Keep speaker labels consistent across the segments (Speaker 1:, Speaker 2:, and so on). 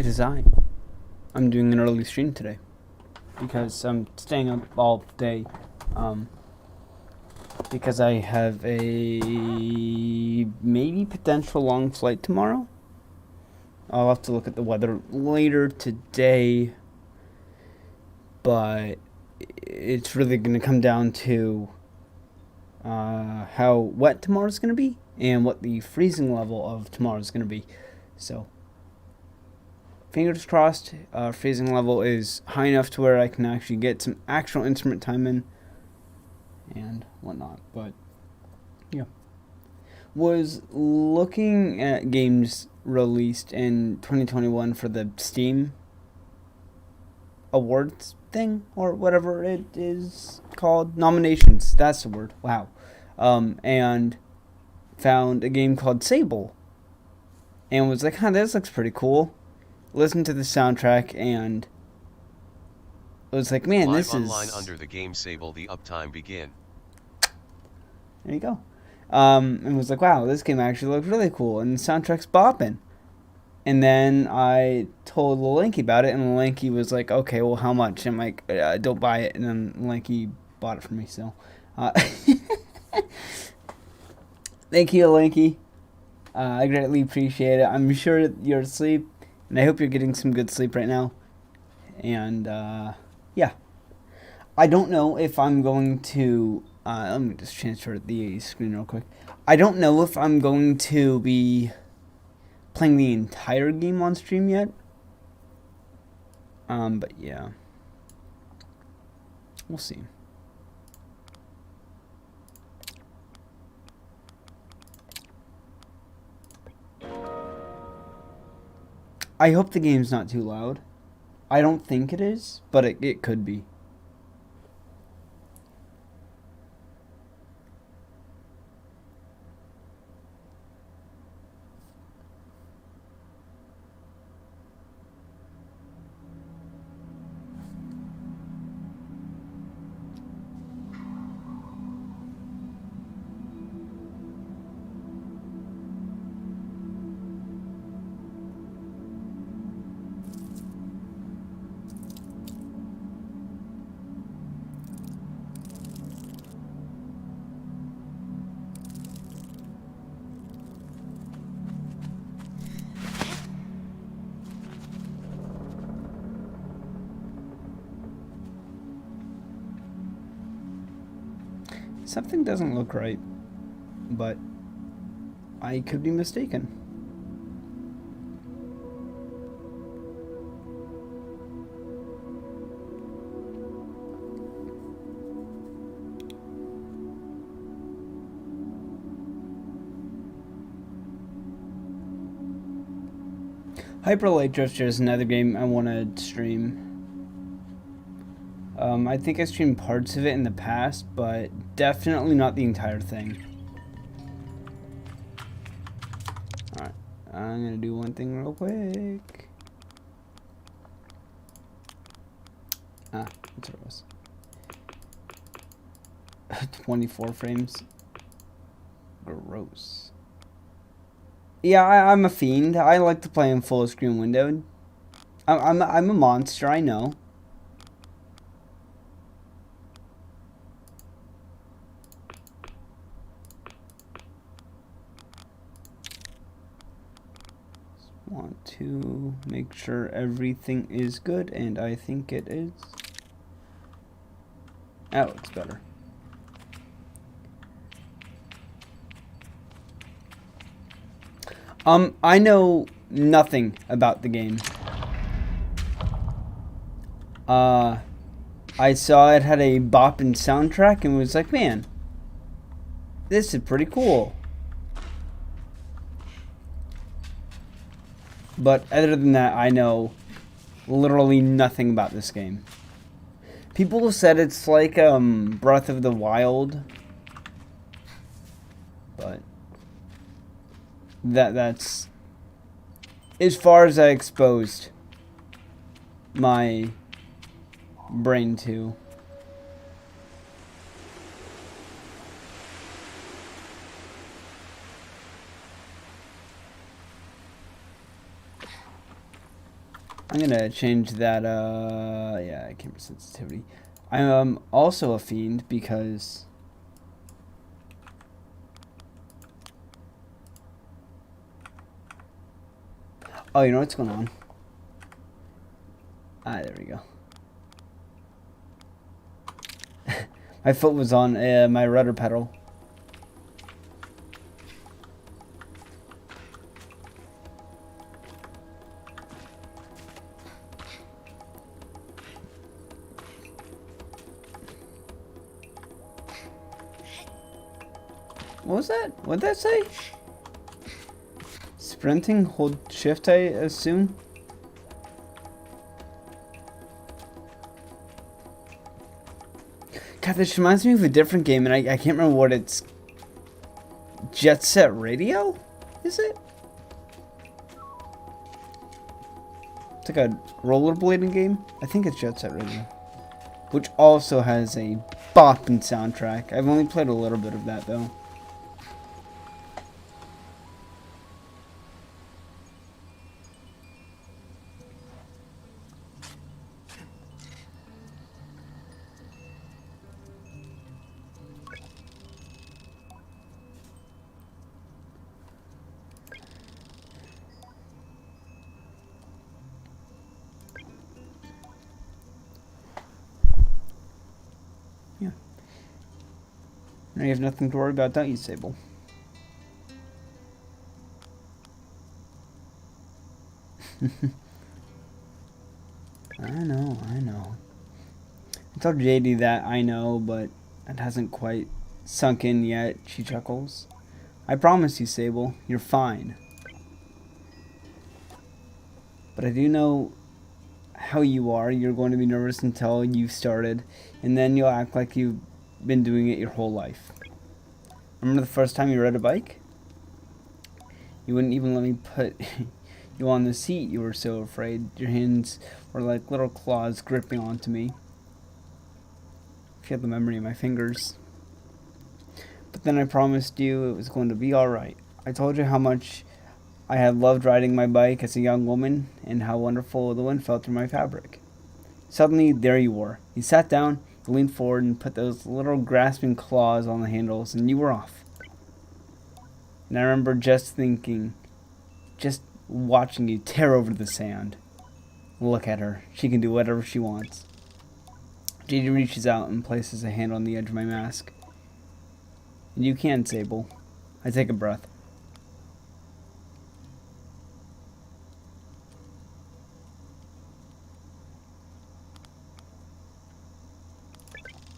Speaker 1: It is I. I'm doing an early stream today because I'm staying up all day. Because I have a maybe potential long flight tomorrow. I'll have to look at the weather later today, but it's really going to come down to how wet tomorrow's going to be and what the freezing level of tomorrow is going to be. So, fingers crossed, freezing level is high enough to where I can actually get some actual instrument time in and whatnot. But, yeah. Was looking at games released in 2021 for the Steam Awards thing, or whatever it is called. Nominations, that's the word. Wow. And found a game called Sable. And was like, huh, this looks pretty cool. Listened to the soundtrack and I was like, man, this is...
Speaker 2: Live online under the game Sable, the uptime begin.
Speaker 1: There you go. And was like, wow, this game actually looks really cool, and the soundtrack's bopping. And then I told Lanky about it, and Lanky was like, okay, well, how much? I'm like, don't buy it. And then Lanky bought it for me, so. Thank you, Lanky. I greatly appreciate it. I'm sure you're asleep, and I hope you're getting some good sleep right now. And, yeah. I don't know if I'm going to... let me just transfer the screen real quick. I don't know if I'm going to be playing the entire game on stream yet. But yeah. We'll see. I hope the game's not too loud. I don't think it is, but it could be. Something doesn't look right, but I could be mistaken. Hyper Light Drifter is another game I want to stream. I think I streamed parts of it in the past, but definitely not the entire thing. Alright, I'm gonna do one thing real quick. That's what it was. 24 frames. Gross. Yeah, I'm a fiend. I like to play in full screen windowed. I'm a monster, I know. Want to make sure everything is good, and I think it is. That looks better. I know nothing about the game. I saw it had a bopping soundtrack and was like, man, this is pretty cool. But other than that, I know literally nothing about this game. People said it's like Breath of the Wild, but that's as far as I exposed my brain to. I'm gonna change that, yeah, camera sensitivity. I'm also a fiend because... Oh, you know what's going on? Ah, there we go. My foot was on my rudder pedal. What was that? What did that say? Sprinting? Hold shift, I assume? God, this reminds me of a different game, and I can't remember what it's... Jet Set Radio? Is it? It's like a rollerblading game? I think it's Jet Set Radio. Which also has a bopping soundtrack. I've only played a little bit of that, though. Yeah. Now you have nothing to worry about, don't you, Sable? I know. I told JD that I know, but it hasn't quite sunk in yet, she chuckles. I promise you, Sable, you're fine. But I do know how you are. You're going to be nervous until you've started, and then you'll act like you've been doing it your whole life. Remember the first time you rode a bike? You wouldn't even let me put you on the seat. You were so afraid. Your hands were like little claws gripping onto me. I feel the memory of my fingers. But then I promised you it was going to be alright. I told you how much I had loved riding my bike as a young woman, and how wonderful the wind felt through my fabric. Suddenly, there you were. You sat down, you leaned forward, and put those little grasping claws on the handles, and you were off. And I remember just watching you tear over the sand. Look at her. She can do whatever she wants. JD reaches out and places a hand on the edge of my mask. And you can, Sable. I take a breath.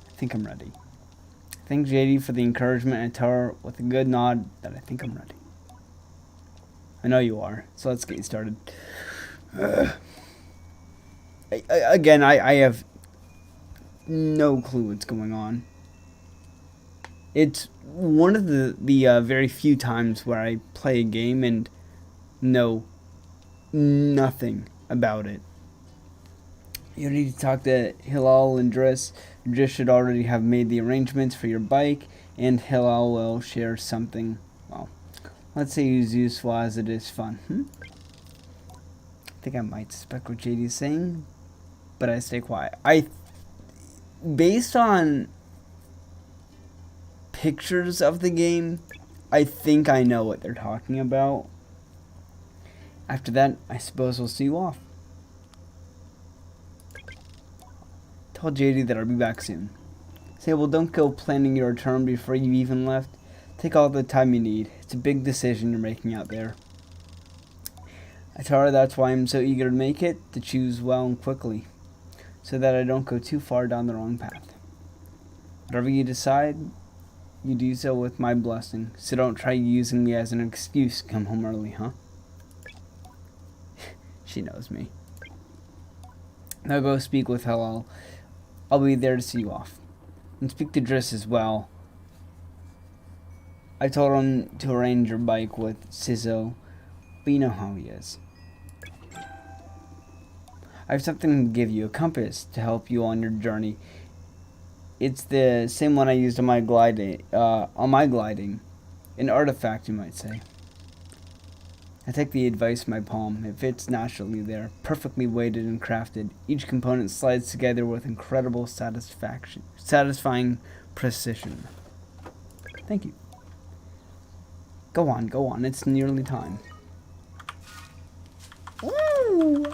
Speaker 1: I think I'm ready. Thank JD for the encouragement, and tell her with a good nod that I think I'm ready. I know you are, so let's get you started. I have no clue what's going on. It's one of the very few times where I play a game and know nothing about it. You need to talk to Hilal and Driss. Driss should already have made the arrangements for your bike, and Hilal will share something, well, let's say as useful as it is fun. I think I might suspect what JD is saying, but I stay quiet. Based on pictures of the game, I think I know what they're talking about. After that, I suppose we'll see you off. Tell JD that I'll be back soon. Sable, don't go planning your return before you even left. Take all the time you need. It's a big decision you're making out there. I tell her that's why I'm so eager to make it, to choose well and quickly, so that I don't go too far down the wrong path. Whatever you decide, you do so with my blessing, so don't try using me as an excuse to come home early, huh? She knows me. Now go speak with Hillel. I'll be there to see you off. And speak to Driss as well. I told him to arrange your bike with Sizzo, but you know how he is. I have something to give you, a compass to help you on your journey. It's the same one I used on my gliding, an artifact, you might say. I take the advice in my palm. It fits naturally there, perfectly weighted and crafted. Each component slides together with incredible satisfying precision. Thank you. Go on. It's nearly time. Woo!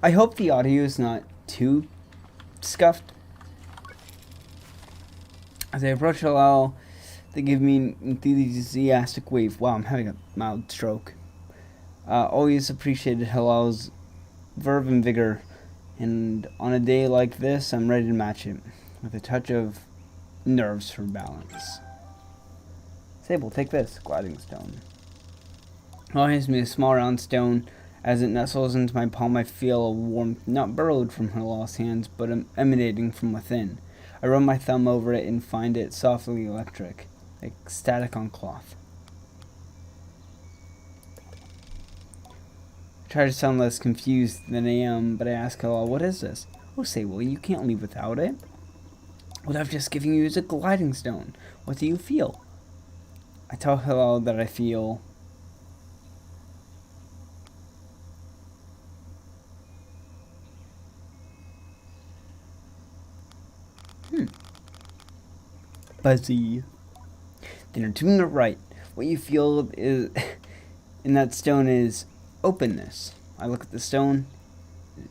Speaker 1: I hope the audio is not too scuffed. As I approach Halal, they give me an enthusiastic wave. Wow, I'm having a mild stroke. Always appreciated Halal's verve and vigor, and on a day like this, I'm ready to match it with a touch of nerves for balance. Sable, take this gliding stone. Halal hands me a small round stone. As it nestles into my palm, I feel a warmth not burrowed from Halal's hands, but emanating from within. I run my thumb over it and find it softly electric, like static on cloth. I try to sound less confused than I am, but I ask Halal, what is this? Oh, Sable, you can't leave without it. What I've just given you is a gliding stone. What do you feel? I tell Halal that I feel... buzzy. Then you're doing it right. What you feel is in that stone is openness. I look at the stone.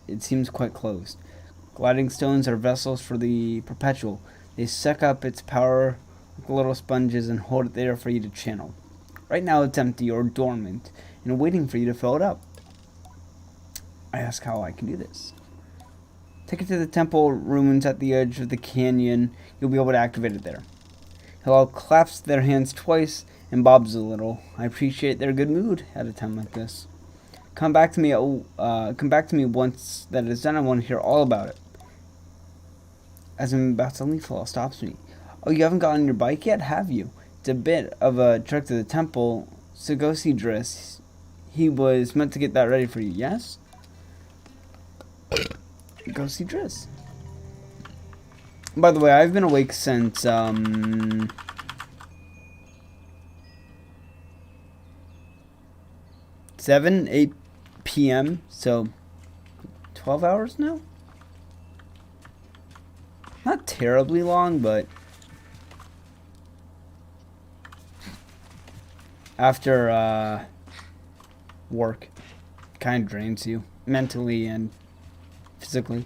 Speaker 1: It seems quite closed. Gliding stones are vessels for the perpetual. They suck up its power like little sponges and hold it there for you to channel. Right now it's empty or dormant and waiting for you to fill it up. I ask how I can do this. Take it to the temple ruins at the edge of the canyon. You'll be able to activate it there. Halal claps their hands twice and bobs a little. I appreciate their good mood at a time like this. Come back to me once that is done. I want to hear all about it. As I'm about to leave, Halal stops me. Oh, you haven't gotten your bike yet, have you? It's a bit of a trek to the temple, so go see Driss. He was meant to get that ready for you, yes? Go see Driss. By the way, I've been awake since 8 p.m. So 12 hours now. Not terribly long, but after work, kind of drains you mentally and physically.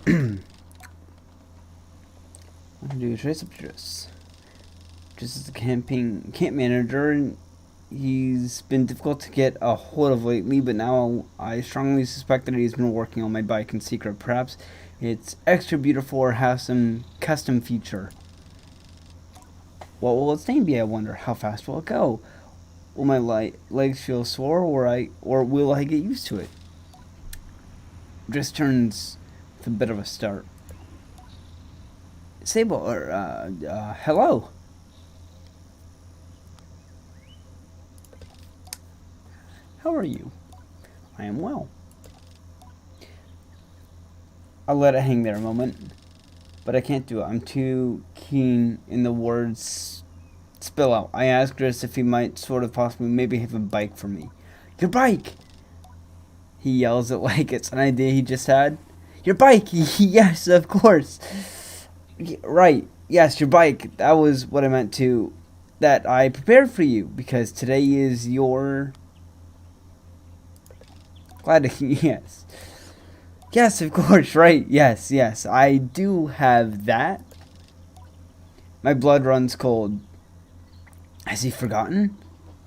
Speaker 1: I'm gonna do a trace up Driss. Just as the camp manager, and he's been difficult to get a hold of lately, but now I strongly suspect that he's been working on my bike in secret. Perhaps it's extra beautiful or has some custom feature. What will its name be, I wonder? How fast will it go? Will my legs feel sore, or will I get used to it? Driss turns with a bit of a start. Sable, hello. How are you? I am well. I'll let it hang there a moment, but I can't do it. I'm too keen in the words spill out. I asked Driss if he might sort of possibly maybe have a bike for me. Your bike! He yells it like it's an idea he just had. Your bike! Yes, of course. Right. Yes, your bike. That was what I meant to... that I prepared for you, because today is your... glad to... yes. Yes, of course, right. Yes. I do have that. My blood runs cold. Has he forgotten?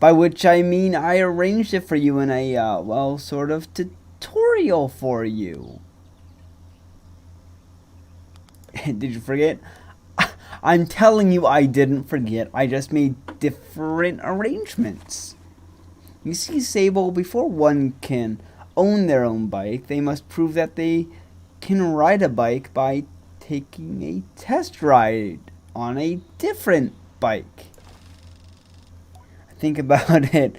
Speaker 1: By which I mean I arranged it for you in a, well, sort of tutorial for you. Did you forget? I'm telling you I didn't forget. I just made different arrangements. You see, Sable, before one can own their own bike, they must prove that they can ride a bike by taking a test ride on a different bike. Think about it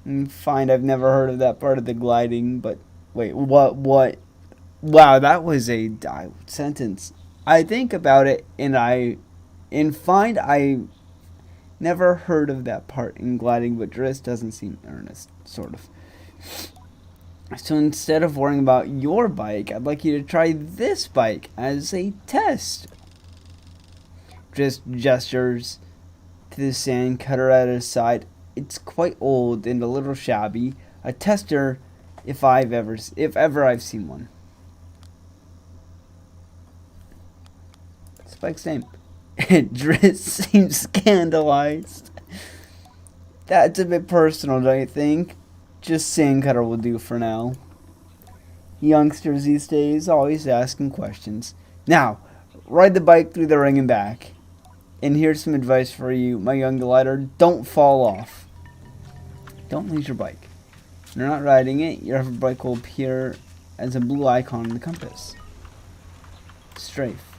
Speaker 1: and find I've never heard of that part of the gliding, but wait, what? Wow, that was a sentence. I think about it and find I never heard of that part in gliding, but Driss doesn't seem earnest, sort of. So instead of worrying about your bike, I'd like you to try this bike as a test. Driss gestures to the sand cutter at his side. It's quite old and a little shabby. A tester, if ever I've seen one. Spike's name. Driss seems scandalized. That's a bit personal, don't you think? Just sandcutter will do for now. Youngsters these days always asking questions. Now, ride the bike through the ring and back. And here's some advice for you, my young glider. Don't fall off. Don't lose your bike. When you're not riding it, your bike will appear as a blue icon in the compass. Strafe.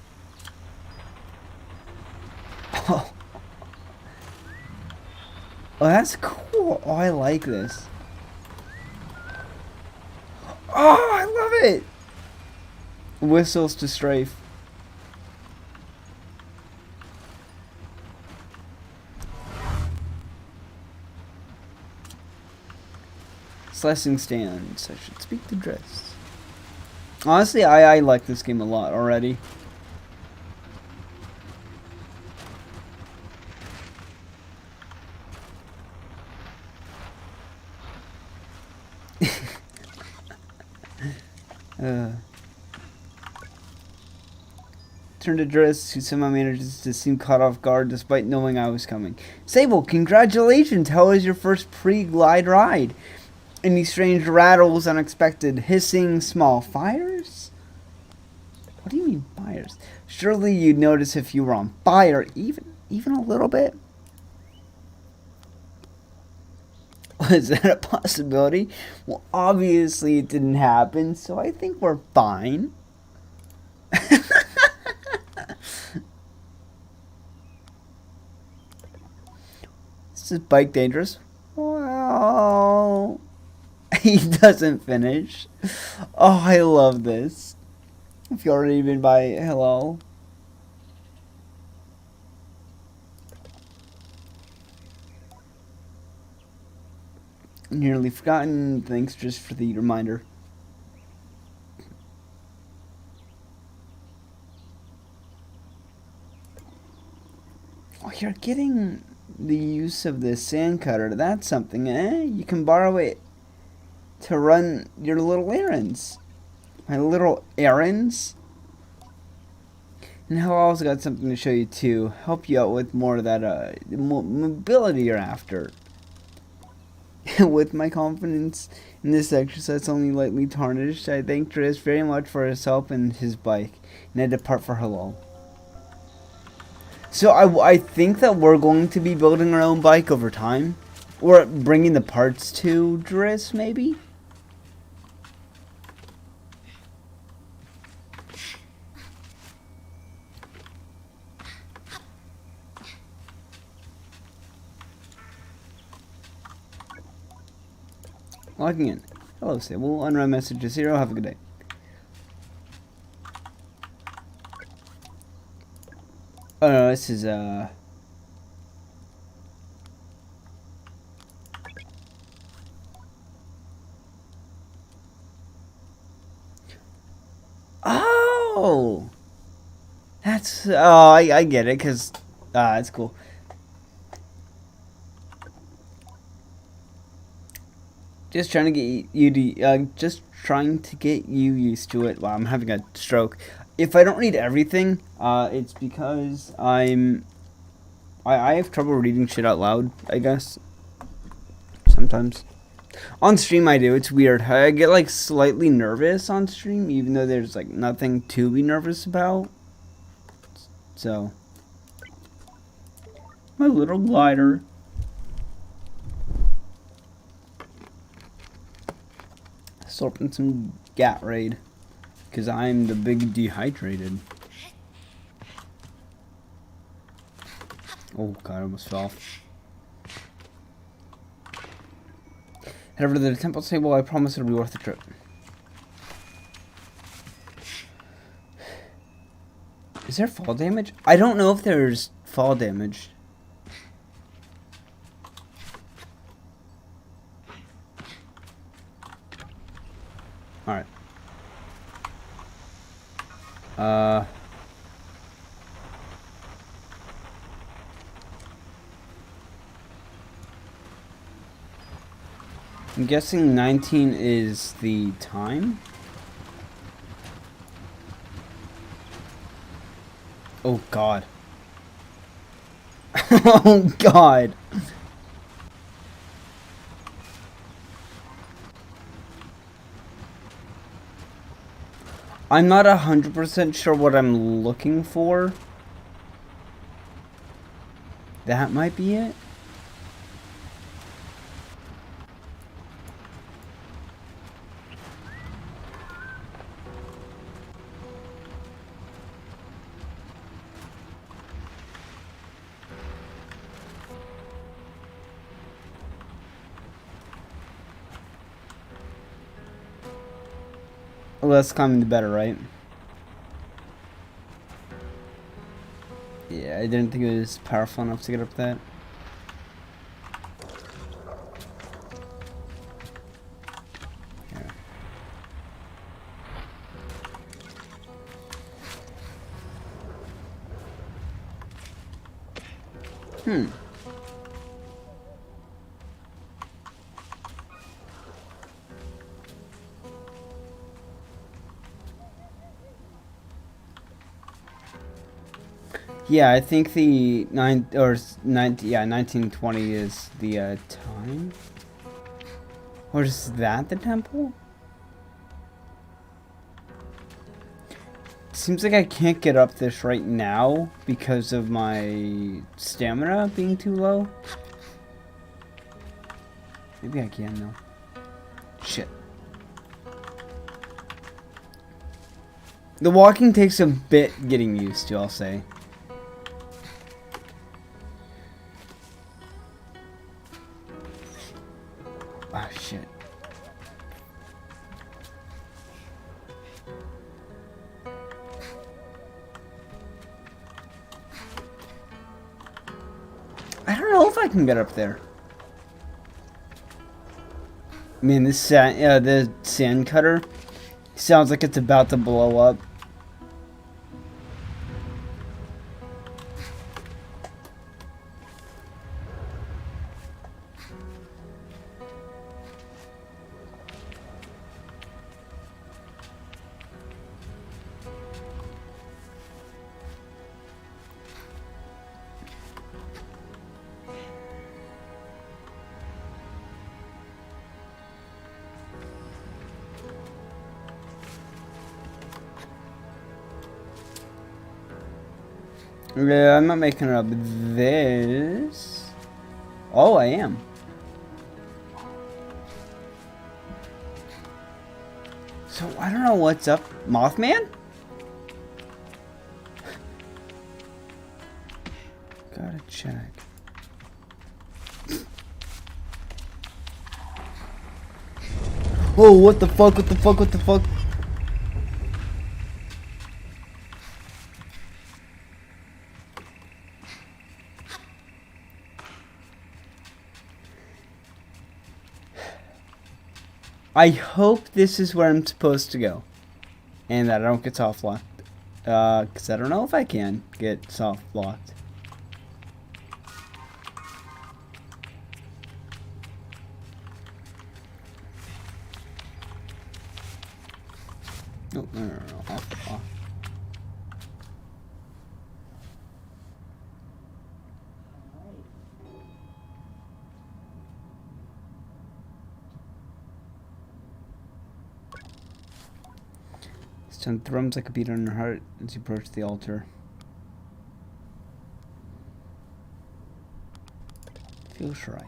Speaker 1: Oh. Oh, that's cool. Oh, I like this. Oh, I love it. Whistles to strafe. Slicing stands. I should speak to Driss. Honestly, I like this game a lot already. Turned to Driss, who somehow manages to seem caught off guard despite knowing I was coming. Sable, congratulations! How was your first pre-glide ride? Any strange rattles, unexpected hissing, small fires? What do you mean fires? Surely you'd notice if you were on fire, even a little bit? Was that a possibility? Well, obviously it didn't happen, so I think we're fine. Is this bike dangerous? Well, he doesn't finish. Oh, I love this. If you already been by, hello. Nearly forgotten. Thanks just for the reminder. Oh, you're getting the use of the sand cutter. That's something, eh? You can borrow it to run your little errands. My little errands? And hell, I also got something to show you too. Help you out with more of that mobility you're after. With my confidence in this exercise only lightly tarnished, I thank Driss very much for his help and his bike, and I depart for hello. So I think that we're going to be building our own bike over time. Or bringing the parts to Driss, maybe? Logging in. Hello, Sable. Unread message to 0. Have a good day. Oh no, this is Oh! That's I get it, cause that's cool. Just trying to get you to just trying to get you used to it. Wow, I'm having a stroke. If I don't read everything, it's because I have trouble reading shit out loud, I guess. Sometimes. On stream I do, it's weird. I get like slightly nervous on stream, even though there's like nothing to be nervous about. So. My little glider. Slurping some Gatorade. Because I'm the big dehydrated. Oh god, I almost fell off. Head over to the temple table. I promise it'll be worth the trip. Is there fall damage? I don't know if there's fall damage. Alright. I'm guessing 19 is the time? Oh god. Oh god. I'm not 100% sure what I'm looking for. That might be it. Less climbing the better, right? Yeah, I didn't think it was powerful enough to get up that. Yeah. Yeah, I think the 1920 is the time. Or is that the temple? Seems like I can't get up this right now because of my stamina being too low. Maybe I can though. Shit. The walking takes a bit getting used to, I'll say. Ah, shit. I don't know if I can get up there. I mean, the sand cutter sounds like it's about to blow up. Yeah, I'm not making it up this. Oh, I am. So, I don't know what's up. Mothman? Gotta check. Oh, what the fuck, what the fuck, what the fuck? I hope this is where I'm supposed to go. And that I don't get soft locked. Because I don't know if I can get soft locked. Oh, no. Off. Stun thrums like a beat on your heart as you approach the altar. Feels right.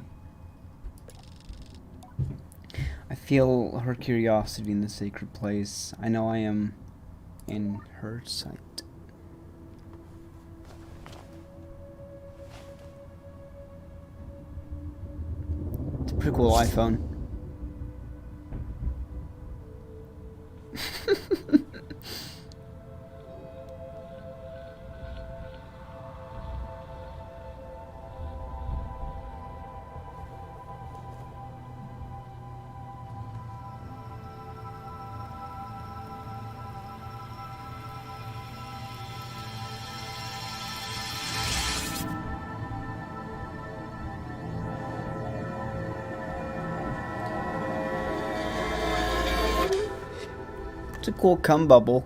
Speaker 1: I feel her curiosity in the sacred place. I know I am in her sight. It's a pretty cool iPhone. It's a cool cum bubble.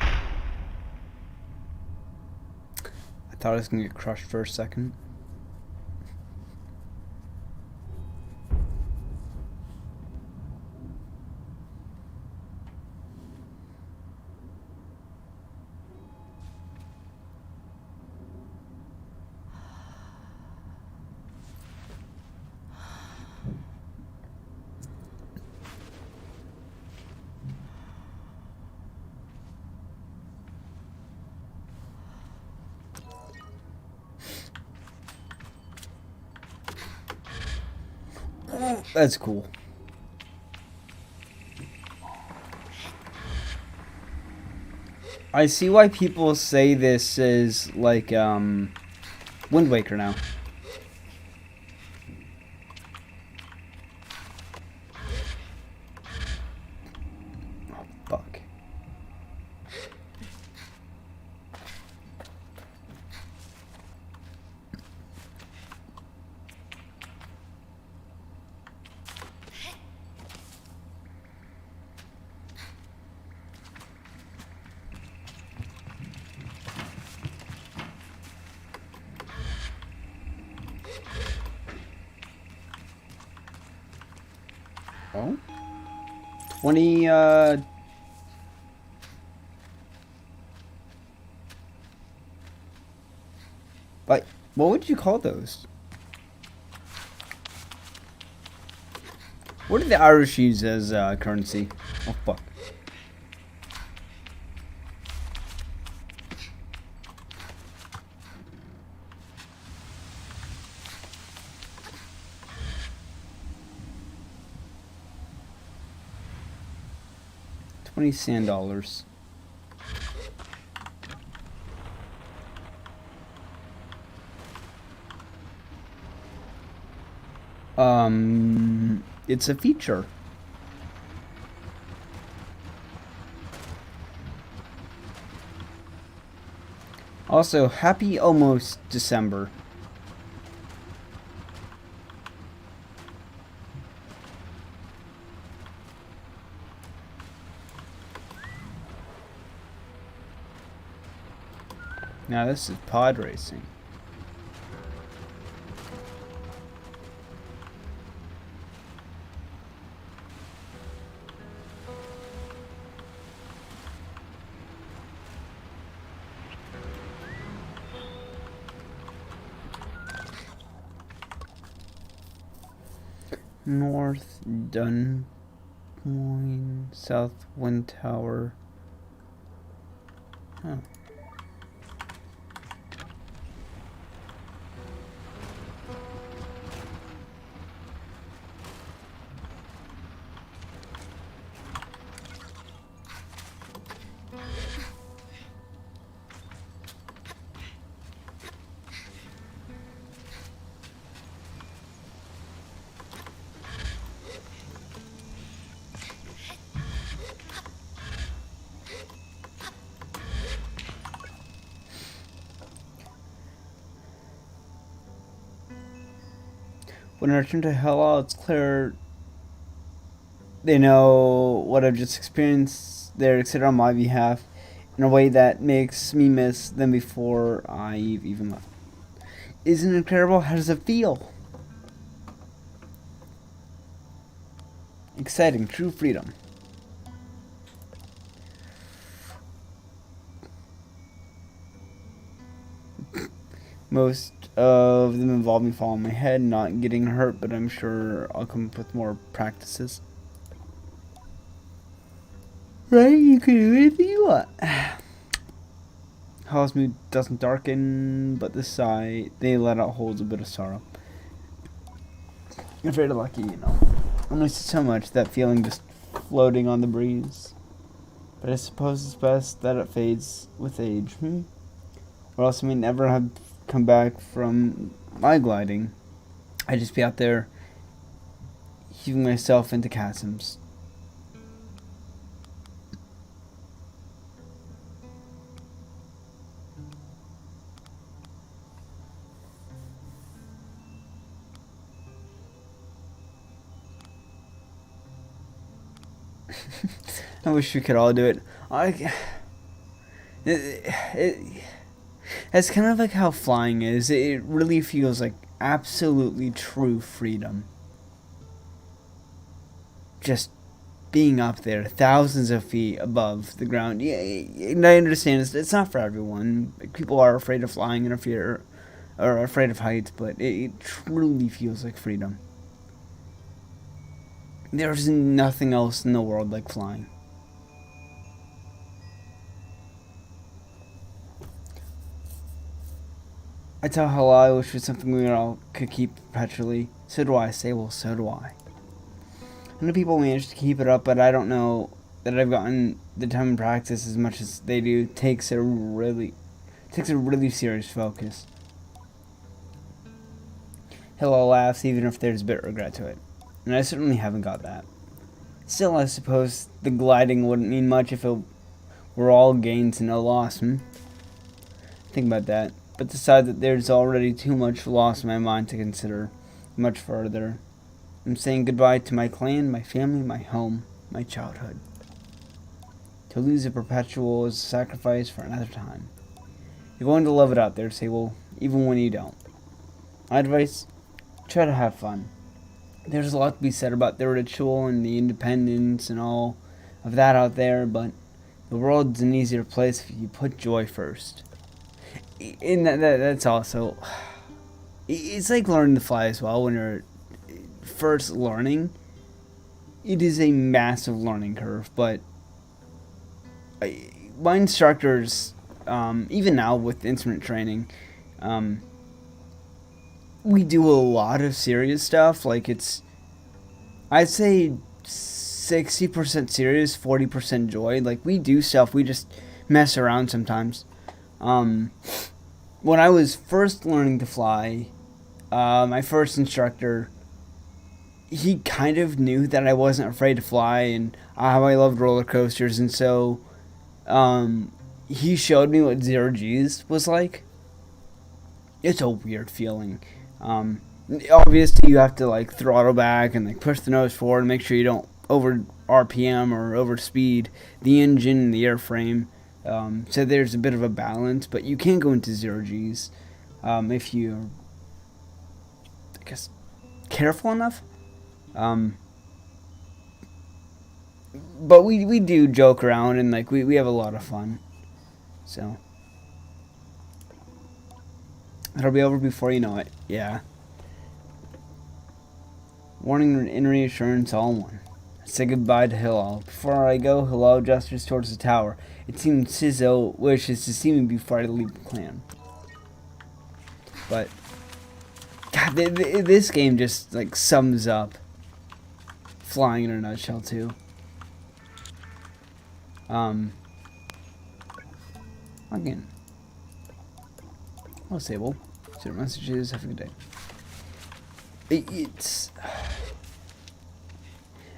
Speaker 1: I thought I was gonna get crushed for a second. That's cool. I see why people say this is like Wind Waker now. Oh, fuck. Oh? 20, like, what would you call those? What do the Irish use as currency? Oh, fuck. $20 sand. It's a feature. Also, happy almost December. Now this is pod racing. North Dun Point, South Wind Tower. Huh. When I return to Hell, it's clear they know what I've just experienced. They're excited on my behalf in a way that makes me miss them before I've even left. Isn't it incredible? How does it feel? Exciting, true freedom. Most of them involve me falling on my head, not getting hurt, but I'm sure I'll come up with more practices. Right? You can do anything you want. Hell's mood doesn't darken, but the sigh they let out holds a bit of sorrow. I'm very lucky, you know. I miss it so much, that feeling just floating on the breeze. But I suppose it's best that it fades with age, Or else I may never have come back from my gliding. I'd just be out there heaving myself into chasms. I wish we could all do it. It's kind of like how flying is. It really feels like absolutely true freedom. Just being up there, thousands of feet above the ground. Yeah, and I understand it's not for everyone. People are afraid of flying and or afraid of heights, but it truly feels like freedom. There's nothing else in the world like flying. I tell Hello, I wish it was something we all could keep perpetually. So do I, Sable, so do I. I know people manage to keep it up, but I don't know that I've gotten the time and practice as much as they do. Takes a really serious focus. Hello laughs even if there's a bit of regret to it. And I certainly haven't got that. Still, I suppose the gliding wouldn't mean much if it were all gains and no loss, Think about that. But decide that there's already too much loss in my mind to consider much further. I'm saying goodbye to my clan, my family, my home, my childhood. To lose a perpetual is a sacrifice for another time. You're going to love it out there, Sable, even when you don't. My advice, try to have fun. There's a lot to be said about the ritual and the independence and all of that out there, but the world's an easier place if you put joy first. And that's also... It's like learning to fly as well when you're first learning. It is a massive learning curve, but my instructors, even now with instrument training, we do a lot of serious stuff. Like I'd say 60% serious, 40% joy. Like we do stuff, we just mess around sometimes. When I was first learning to fly, my first instructor, he kind of knew that I wasn't afraid to fly and how I loved roller coasters, and so he showed me what 0 G's was like. It's a weird feeling. Obviously, you have to like throttle back and like push the nose forward and make sure you don't over RPM or over speed the engine and the airframe. So there's a bit of a balance, but you can go into 0 G's if you're, I guess, careful enough. But we do joke around and like we have a lot of fun. So it'll be over before you know it. Yeah. Warning and reassurance all in one. Say goodbye to Hillel. Before I go, Hillel gestures towards the tower. It seems Sizzo wishes to see me before I leave the clan. But God, this game just like sums up flying in a nutshell too. Again. Oh, Sable. Send messages. Have a good day. It's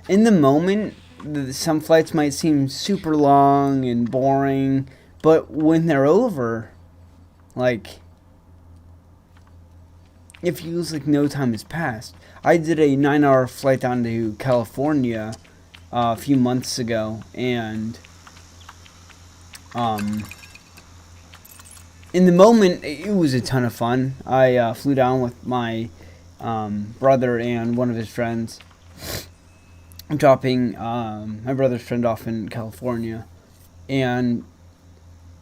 Speaker 1: in the moment. Some flights might seem super long and boring, but when they're over, like, it feels like no time has passed. I did a 9-hour flight down to California a few months ago, and in the moment, it was a ton of fun. I flew down with my brother and one of his friends. I'm dropping my brother's friend off in California, and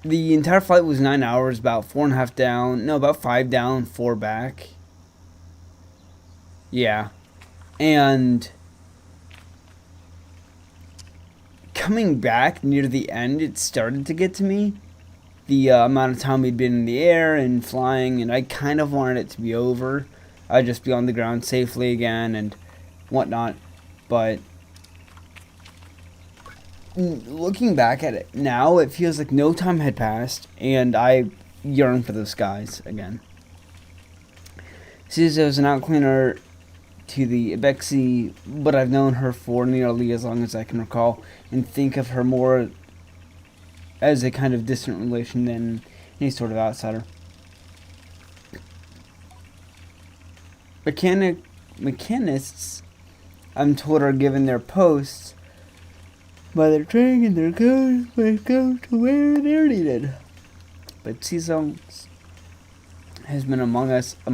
Speaker 1: the entire flight was 9 hours, about 4.5 down, no, about 5 down, 4 back. Yeah, and coming back near the end, it started to get to me. The amount of time we'd been in the air and flying, and I kind of wanted it to be over. I'd just be on the ground safely again and whatnot, but looking back at it now, it feels like no time had passed, and I yearn for those skies again. Sizzo is an outcleaner to the Ibexi, but I've known her for nearly as long as I can recall, and think of her more as a kind of distant relation than any sort of outsider. Mechanists, I'm told, are given their posts by their training and their codes might go to where they're needed. But Cecil has been among us. Has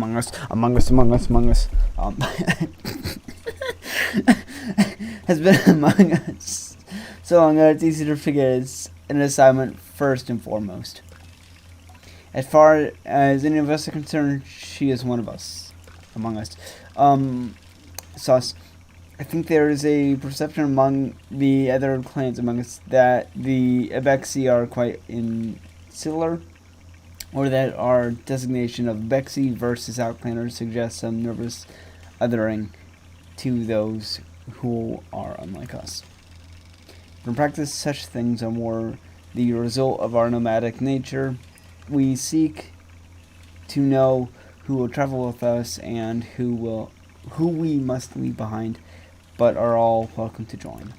Speaker 1: been among us so long that it's easy to forget it's an assignment first and foremost. As far as any of us are concerned, she is one of us, among us. Sus. I think there is a perception among the other clans among us that the Abexi are quite insular, or that our designation of Bexi versus Outclanners suggests some nervous othering to those who are unlike us. In practice, such things are more the result of our nomadic nature. We seek to know who will travel with us and who we must leave behind, but are all welcome to join.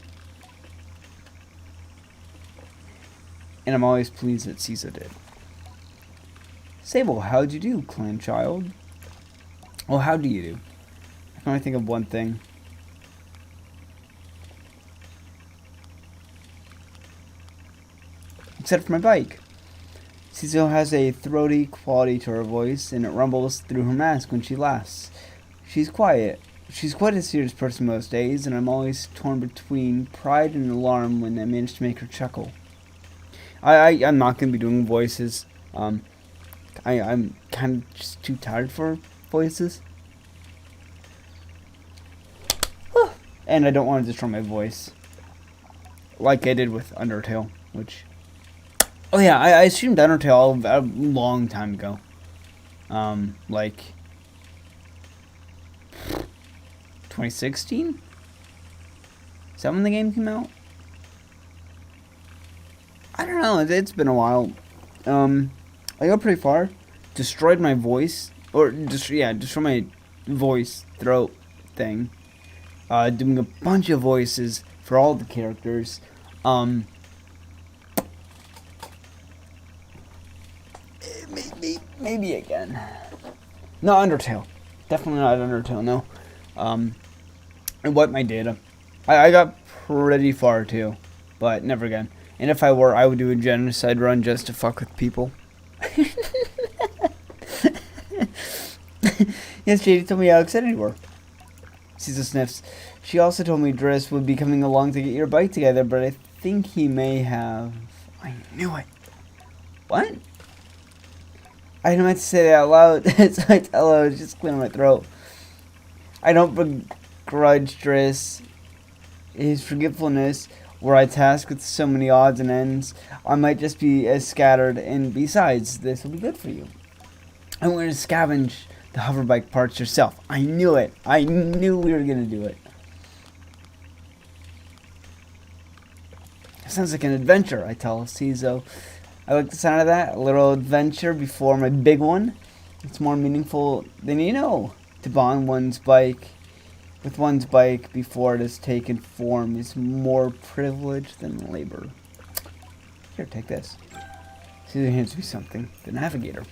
Speaker 1: And I'm always pleased that Caesar did. Sable, how'd you do, clan child? Oh, how do you do? I can only think of one thing. Except for my bike. Cecil has a throaty quality to her voice, and it rumbles through her mask when she laughs. She's quiet. She's quite a serious person most days, and I'm always torn between pride and alarm when I manage to make her chuckle. I'm not going to be doing voices. I'm kind of just too tired for voices. And I don't want to destroy my voice. Like I did with Undertale, which... Oh yeah, I streamed Undertale a long time ago. Like... 2016? Is that when the game came out? I don't know, it's been a while. I got pretty far. Destroyed my voice. Or, destroyed my voice throat thing. Doing a bunch of voices for all the characters. Maybe again. No, Undertale. Definitely not Undertale, no. I wiped my data. I got pretty far too, but never again. And if I were, I would do a genocide run just to fuck with people. Yes, JD told me how excited you were. Caesar sniffs. She also told me Driss would be coming along to get your bike together, but I think he may have... I knew it. What? I didn't meant to say that out loud, so I tell her, it's just clearing my throat. I don't begrudge Driss his forgetfulness, were I tasked with so many odds and ends. I might just be as scattered, and besides, this will be good for you. I'm going to scavenge the hoverbike parts yourself. I knew it. I knew we were going to do it. It sounds like an adventure, I tell Cizo. I like the sound of that. A little adventure before my big one. It's more meaningful than you know. To bond one's bike with one's bike before it has taken form is more privilege than labor. Here, take this. Caesar hands me something. The navigator.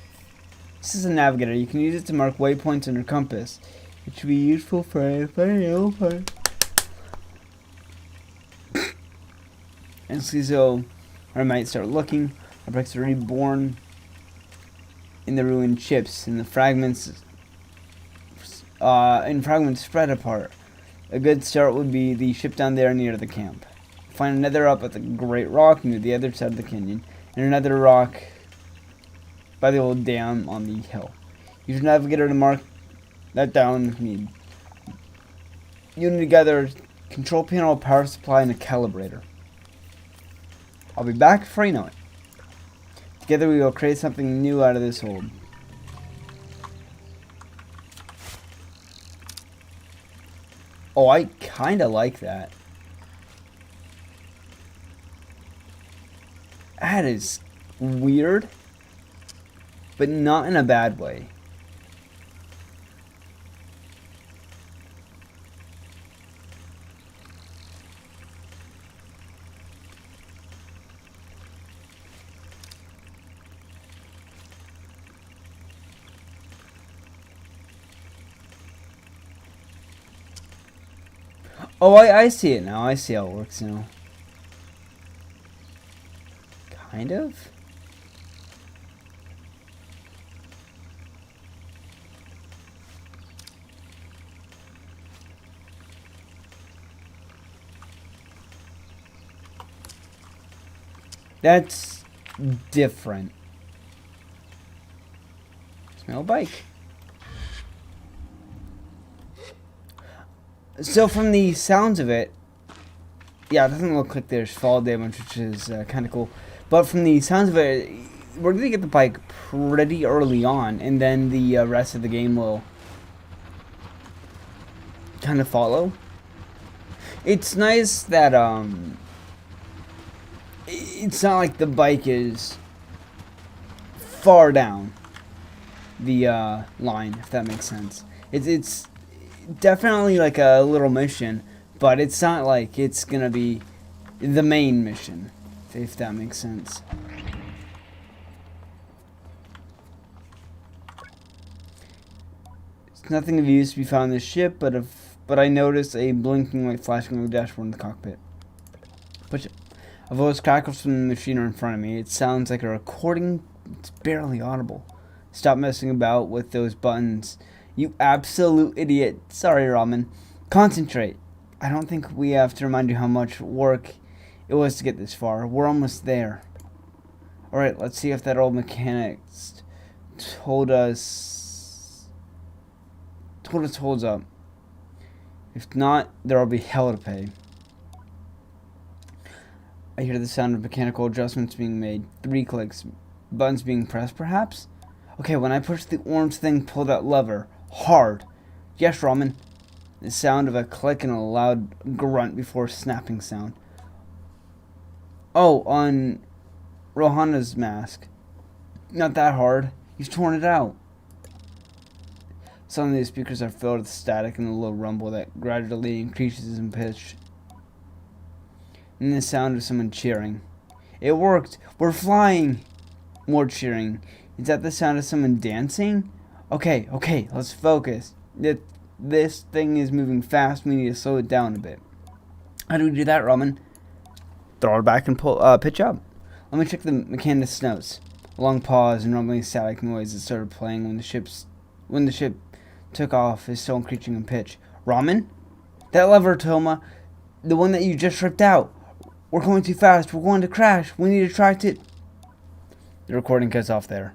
Speaker 1: This is a navigator. You can use it to mark waypoints on your compass. It should be useful for anybody else. And Caesar, I might start looking. Our bike's already born in the ruined ships, and the fragments spread apart. A good start would be the ship down there near the camp. Find another up at the Great Rock near the other side of the canyon, and another rock by the old dam on the hill. Use your navigator to mark that down if need. You need to gather a control panel, a power supply, and a calibrator. I'll be back before you know it. Together we will create something new out of this old. Oh, I kinda like that. That is weird, but not in a bad way. Oh, I see it now. I see how it works now. Kind of. That's different. Smell a bike. So from the sounds of it, yeah, it doesn't look like there's fall damage, which is kind of cool. But from the sounds of it, we're going to get the bike pretty early on, and then the rest of the game will kind of follow. It's nice that it's not like the bike is far down the line, if that makes sense. It's definitely like a little mission, but it's not like it's gonna be the main mission, if that makes sense. There's nothing of use to be found in the ship, but I noticed a blinking light flashing on the dashboard in the cockpit. Push it. A voice crackles from the machine in front of me. It sounds like a recording. It's barely audible. Stop messing about with those buttons. You absolute idiot. Sorry, Ramen. Concentrate. I don't think we have to remind you how much work it was to get this far. We're almost there. Alright, let's see if that old mechanic told us holds up. If not, there will be hell to pay. I hear the sound of mechanical adjustments being made. 3 clicks. Buttons being pressed, perhaps? Okay, when I push the orange thing, pull that lever. Hard. Yes, Ramen. The sound of a click and a loud grunt before a snapping sound. Oh, on Rohana's mask. Not that hard. He's torn it out. Suddenly the speakers are filled with static and a low rumble that gradually increases in pitch. And the sound of someone cheering. It worked! We're flying! More cheering. Is that the sound of someone dancing? Okay, let's focus. This thing is moving fast. We need to slow it down a bit. How do we do that, Ramen? Throw it back and pitch up. Let me check the mechanic's notes. A long pause and rumbling static noise that started playing when the ship took off is still increasing in pitch. Ramen? That lever, Toma. The one that you just ripped out. We're going too fast. We're going to crash. We need to try to... The recording cuts off there.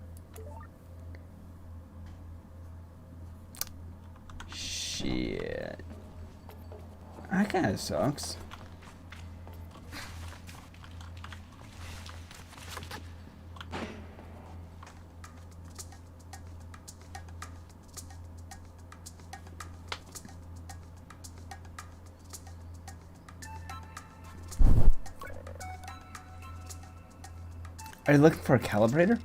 Speaker 1: Shit. That kind of sucks. Are you looking for a calibrator?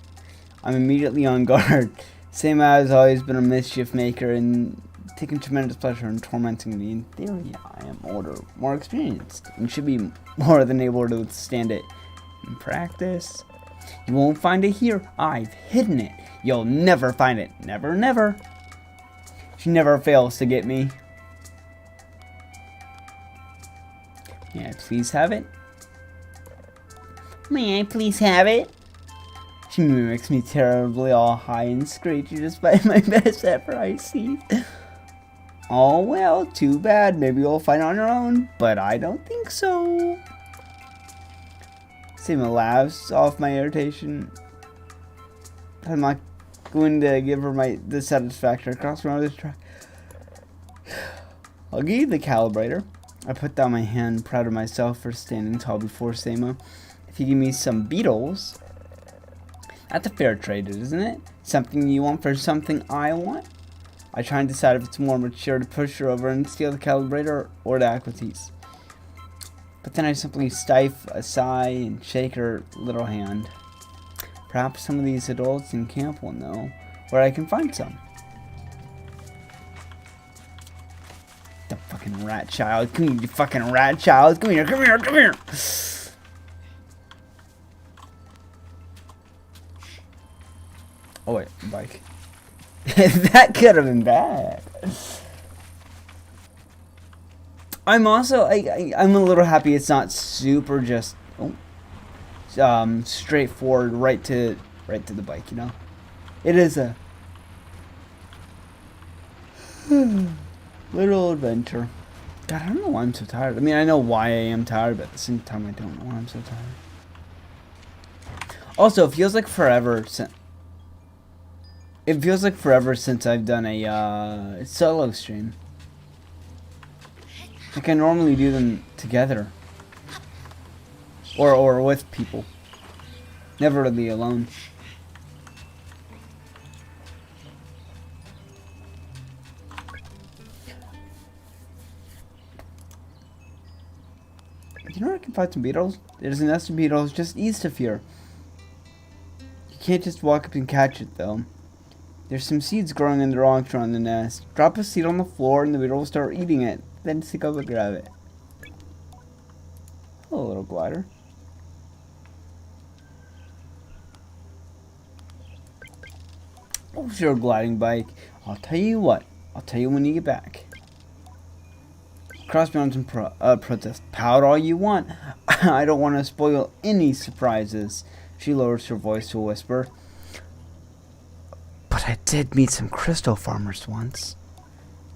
Speaker 1: I'm immediately on guard. Same as always been a mischief maker and taking tremendous pleasure in tormenting me. In theory, I am older, more experienced, and should be more than able to withstand it. In practice, you won't find it here. I've hidden it. You'll never find it. Never, never. She never fails to get me. May I please have it? May I please have it? She mimics me terribly, all high and screechy, despite my best effort, I see. Oh well, too bad. Maybe you'll find it on your own, but I don't think so. Sable laughs off my irritation. I'm not going to give her my dissatisfaction across my other track. I'll give you the calibrator. I put down my hand, proud of myself for standing tall before Sama. If you give me some beetles, that's a fair trade, isn't it? Something you want for something I want? I try and decide if it's more mature to push her over and steal the calibrator or the equities. But then I simply stifle a sigh and shake her little hand. Perhaps some of these adults in camp will know where I can find some. The fucking rat child. Come here, you fucking rat child. Come here, come here, come here. Oh wait, bike. That could have been bad. I'm also I'm a little happy it's not super straightforward right to the bike. You know, it is a little adventure. God, I don't know why I'm so tired. I mean, I know why I am tired, but at the same time, I don't know why I'm so tired. Also, it feels like forever since I've done a solo stream. Like I normally do them together, or with people. Never really alone. You know where I can find some beetles? There's a nest of beetles just east of here. You can't just walk up and catch it though. There's some seeds growing in the rocks around the nest. Drop a seed on the floor and the beetle will start eating it. Then stick up and grab it. Hello, little glider. Oh, sure, gliding bike. I'll tell you what. I'll tell you when you get back. Cross mountain protest. Pout all you want. I don't want to spoil any surprises. She lowers her voice to a whisper. But I did meet some crystal farmers once.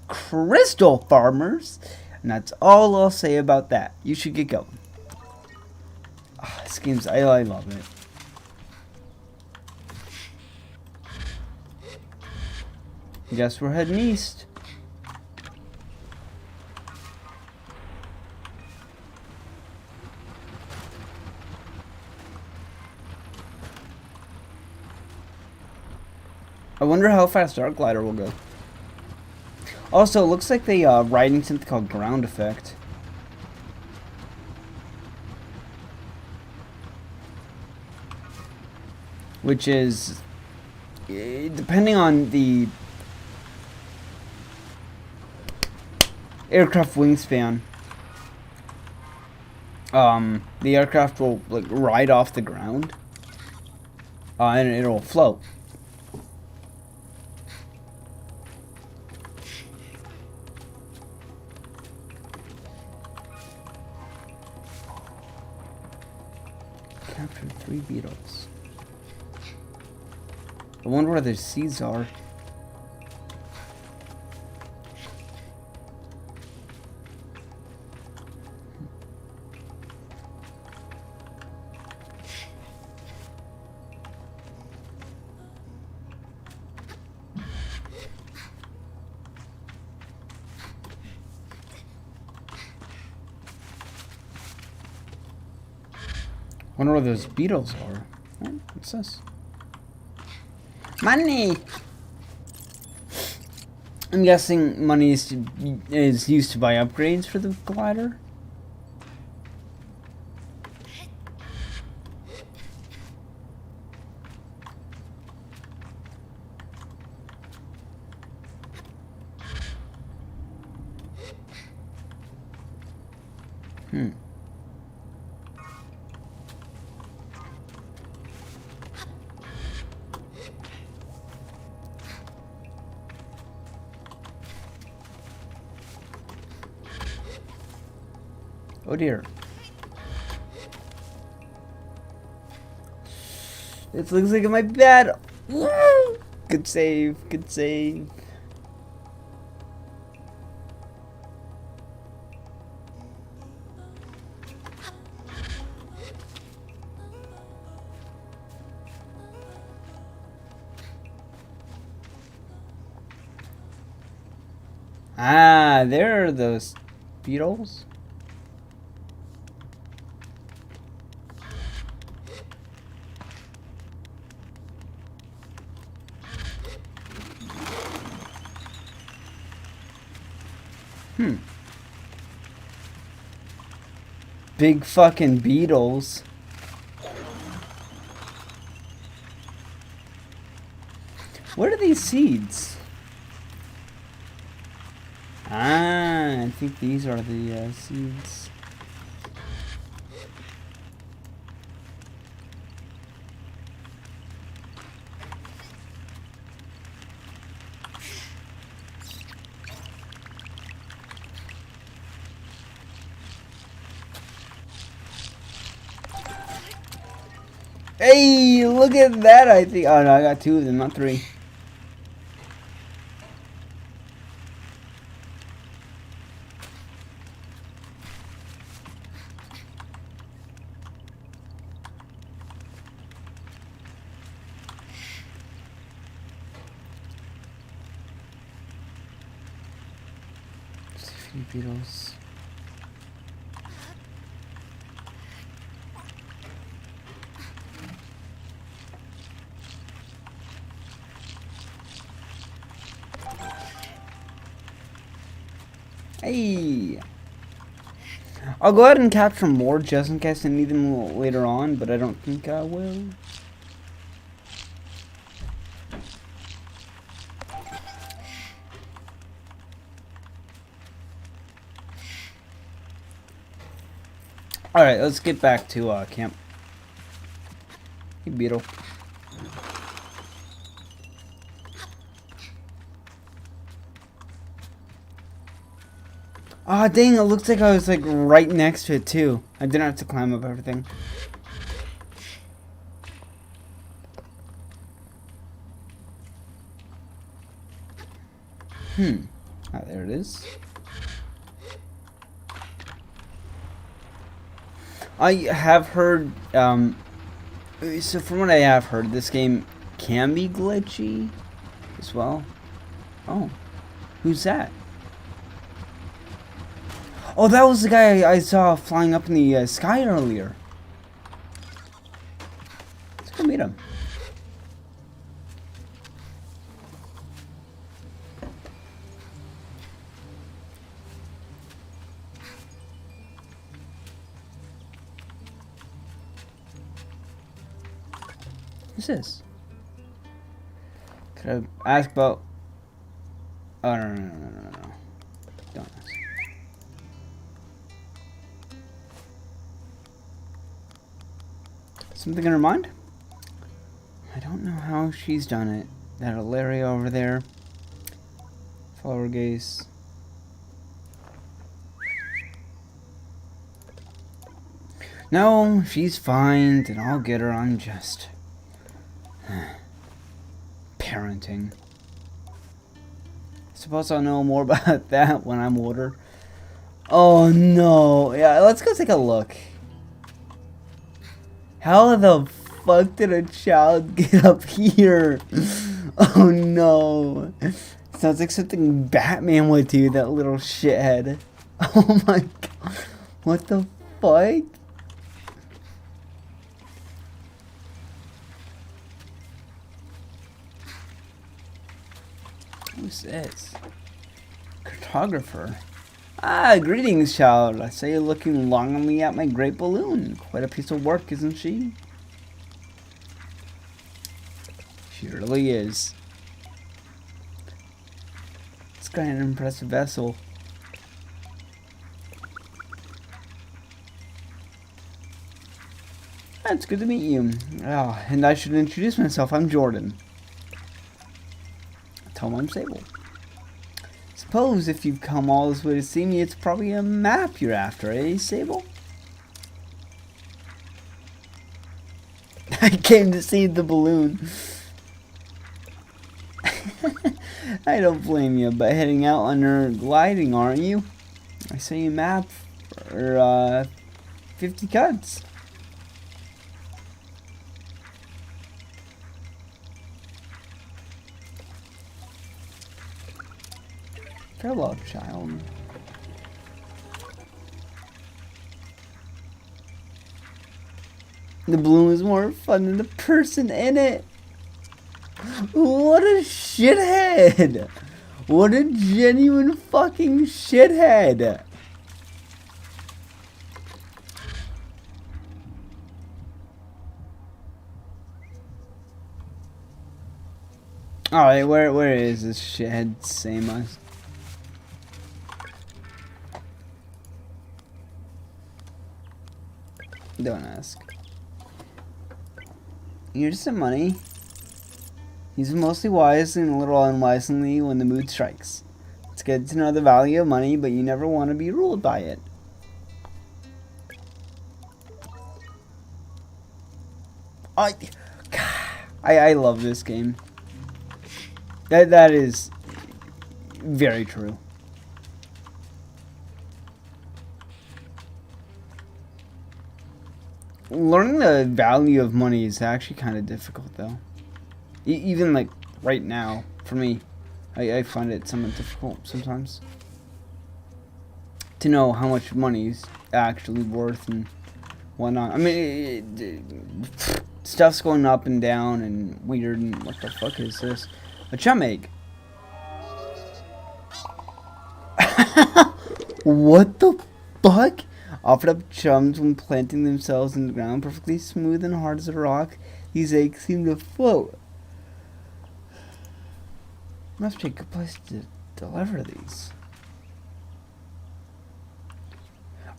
Speaker 1: Crystal farmers? And that's all I'll say about that. You should get going. Oh, this game's... I love it. Guess we're heading east. I wonder how fast our glider will go. Also, it looks like they riding something called ground effect. Which is, depending on the aircraft wingspan, the aircraft will like ride off the ground, and it'll float. Captured 3 beetles. I wonder where the seeds are. Wonder where those beetles are. Oh, what's this? Money! I'm guessing money is used to buy upgrades for the glider. Oh dear. It looks like it might be bad. Good save, good save. Ah, there are those beetles. Big fucking beetles. What are these seeds? Ah, I think these are the seeds. Hey, look at that, I think. Oh no, I got 2 of them, not 3. Safety beetles. Hey! I'll go ahead and capture more just in case I need them later on, but I don't think I will. Alright, let's get back to camp. Hey, beetle. Ah, oh, dang, it looks like I was like right next to it too. I didn't have to climb up everything. Ah, there it is. I have heard, so from what I have heard, this game can be glitchy as well. Oh, who's that? Oh, that was the guy I saw flying up in the sky earlier. Let's go meet him. Who's this? Could I ask about... Oh, no. Don't ask. Something in her mind? I don't know how she's done it. That Ilaria over there. Follow her gaze. No, she's fine, and I'll get her. I'm just... parenting. Suppose I'll know more about that when I'm older. Oh no. Yeah, let's go take a look. How the fuck did a child get up here? Oh no. Sounds like something Batman would do, that little shithead. Oh my god. What the fuck? Who's this? Cartographer. Ah, greetings, child. I say you're looking longingly at my great balloon. Quite a piece of work, isn't she? She really is. It's quite an impressive vessel. Ah, it's good to meet you. Oh, and I should introduce myself. I'm Jordan. Tell him I'm Sable. Suppose if you've come all this way to see me, it's probably a map you're after, eh, Sable? I came to see the balloon. I don't blame you, but heading out on her gliding, aren't you? I say a map for 50 cuts. Farewell, child. The balloon is more fun than the person in it. What a shithead! What a genuine fucking shithead! Alright, where is this shithead same us? Don't ask. Here's some money. Use it mostly wisely and a little unwisely when the mood strikes. It's good to know the value of money, but you never want to be ruled by it. I, I love this game. That is very true. Learning the value of money is actually kind of difficult, though. Even like right now, for me, I find it somewhat difficult sometimes to know how much money is actually worth and whatnot. I mean, stuff's going up and down and weird. And what the fuck is this? A chum egg. What the fuck? Offered up chums when planting themselves in the ground, perfectly smooth and hard as a rock. These eggs seem to float. Must be a good place to deliver these.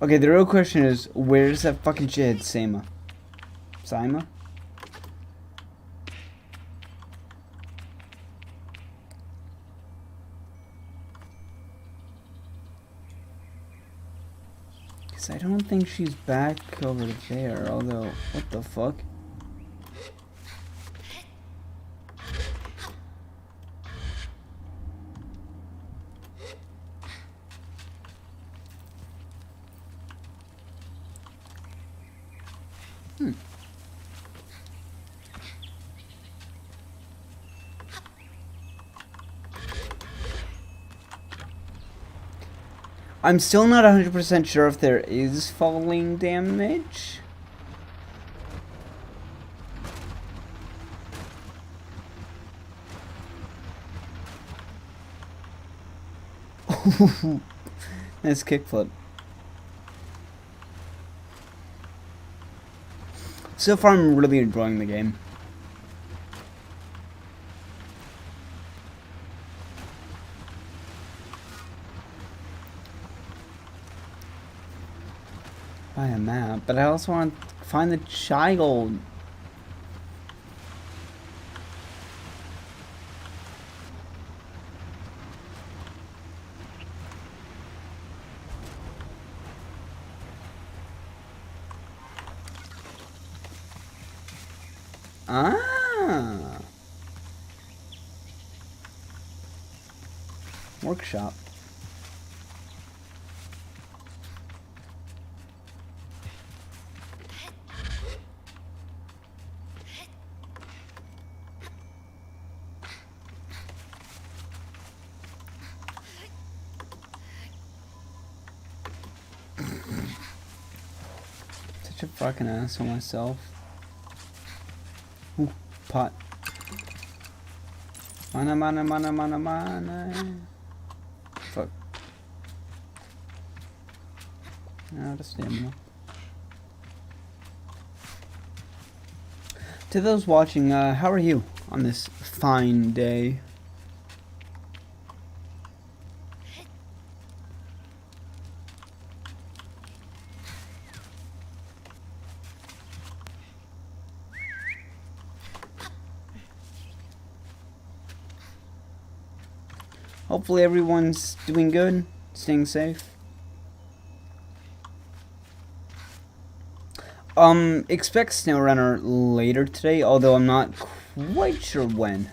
Speaker 1: Okay, the real question is, where's that fucking shithead Sama? Sima? I don't think she's back over there, although, what the fuck? I'm still not 100% sure if there is falling damage. Nice kickflip. So far, I'm really enjoying the game. Buy a map, but I also want to find the child. Ah. Workshop. Such a fucking asshole myself. Ooh, pot. Mana. Fuck. Out of stamina. To those watching, how are you on this fine day? Hopefully everyone's doing good, staying safe. Expect SnowRunner later today, although I'm not quite sure when.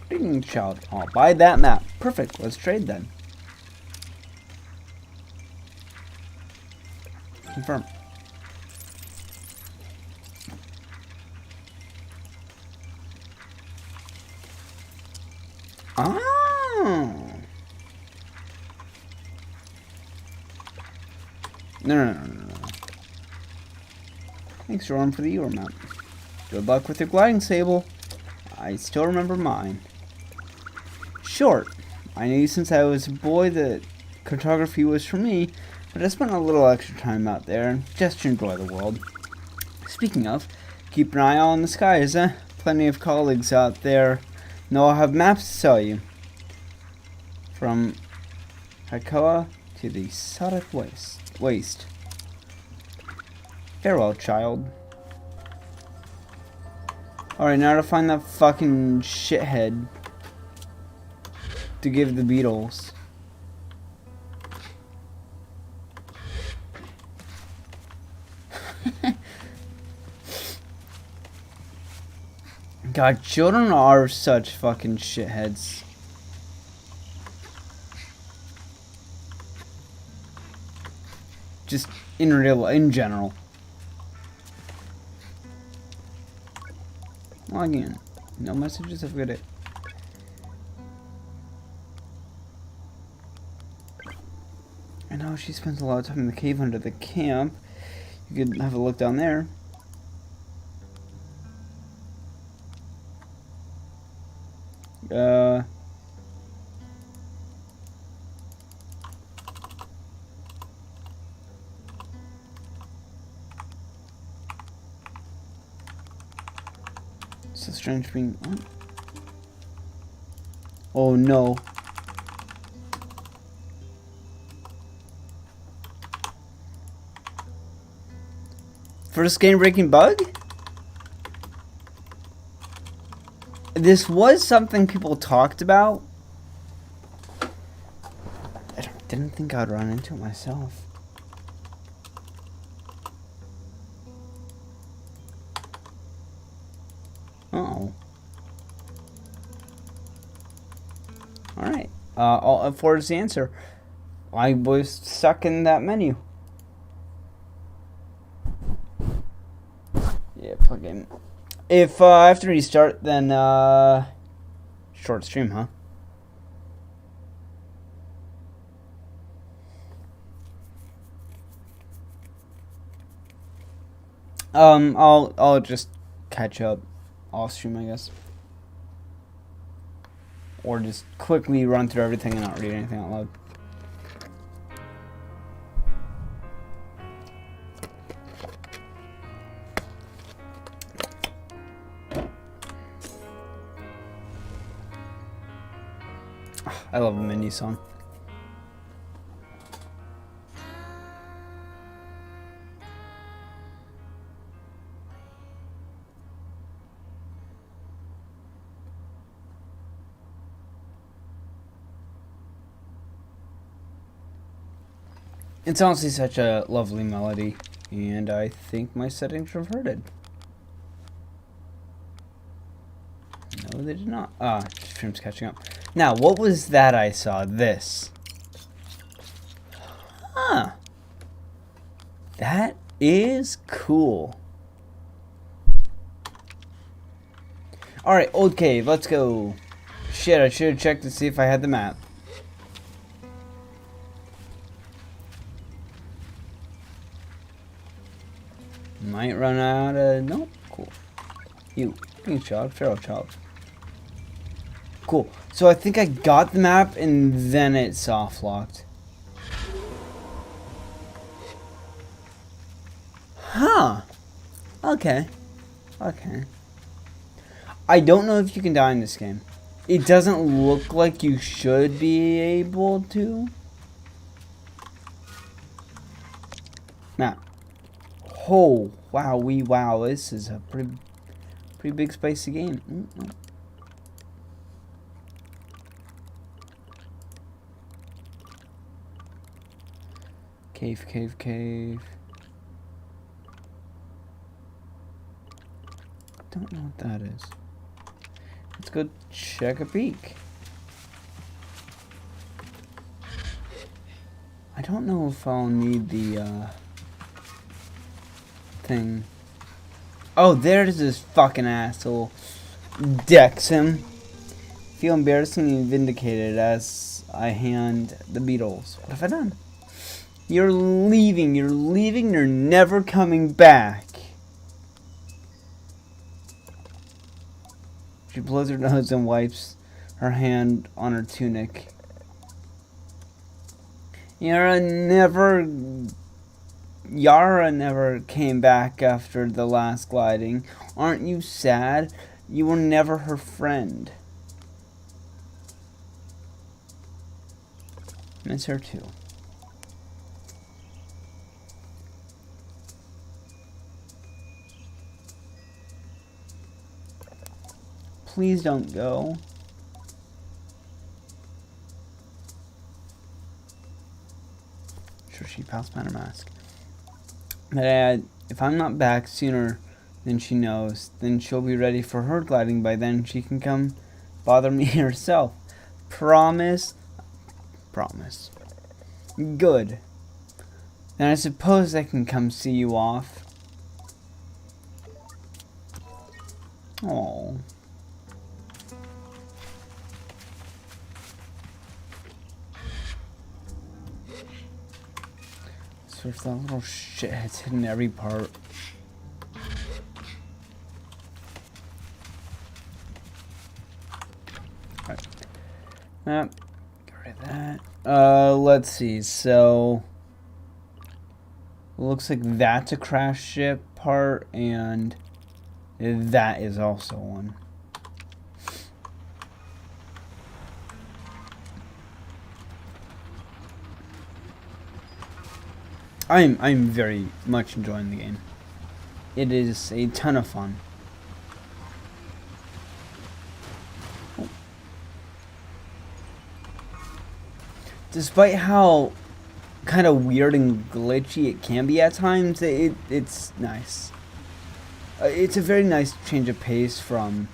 Speaker 1: Greeting, child. I'll buy that map. Perfect, let's trade then. Confirm. Oh. No. Thanks, Jordan, for the Euro map. Good luck with your gliding, Sable. I still remember mine. Short. I knew since I was a boy that cartography was for me, but I spent a little extra time out there just to enjoy the world. Speaking of, keep an eye out on the skies, eh? Plenty of colleagues out there know I'll have maps to sell you. From Hakoa to the Sodic Waste. Farewell, child. Alright, now to find that fucking shithead to give the beetles. God, children are such fucking shitheads. Just in general. Log in. No messages. I've got it. I know she spends a lot of time in the cave under the camp. You could have a look down there. It's a strange being. Oh no. First game breaking bug? This was something people talked about. I didn't think I'd run into it myself. Uh-oh. Alright. Alt F4 is the answer. I was stuck in that menu. Yeah, plug in. If I have to restart, then short stream, huh? I'll just catch up off stream, I guess, or just quickly run through everything and not read anything out loud. I love the Mindy song. It's honestly such a lovely melody, and I think my settings reverted. No, they did not. Ah, stream's catching up. Now, what was that I saw? This. Huh. That is cool. Alright, old cave, let's go. Shit, I should have checked to see if I had the map. Might run out of... Nope, cool. You, pink child, feral child. Cool. So I think I got the map and then it soft locked. Huh. Okay. Okay. I don't know if you can die in this game. It doesn't look like you should be able to. Map. Oh, wow, wow. This is a pretty big spicy game. Cave, cave, cave. Don't know what that is. Let's go check a peek. I don't know if I'll need the thing. Oh, there's this fucking asshole. Decks him. Feel embarrassingly vindicated as I hand the Beatles. What have I done? You're leaving, you're never coming back. She blows her nose and wipes her hand on her tunic. Yara never came back after the last gliding. Aren't you sad? You were never her friend. Miss her too. Please don't go. Sure, she passed by her mask. But if I'm not back sooner then she knows. Then she'll be ready for her gliding by then. She can come bother me herself. Promise? Promise. Good. Then I suppose I can come see you off. Oh. Sort of that little shithead's hidden every part. Alright. Get rid of that. Let's see. So, looks like that's a crash ship part, and that is also one. I'm very much enjoying the game. It is a ton of fun. Oh. Despite how kind of weird and glitchy it can be at times, it's nice. It's a very nice change of pace from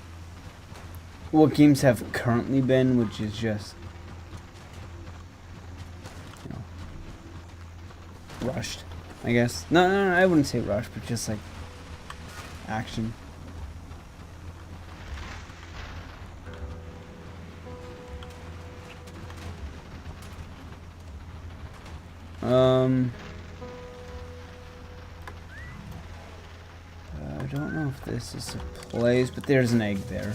Speaker 1: what games have currently been, which is just, you know, rushed, I guess. No, I wouldn't say rushed, but just like action. I don't know if this is a place, but there's an egg there.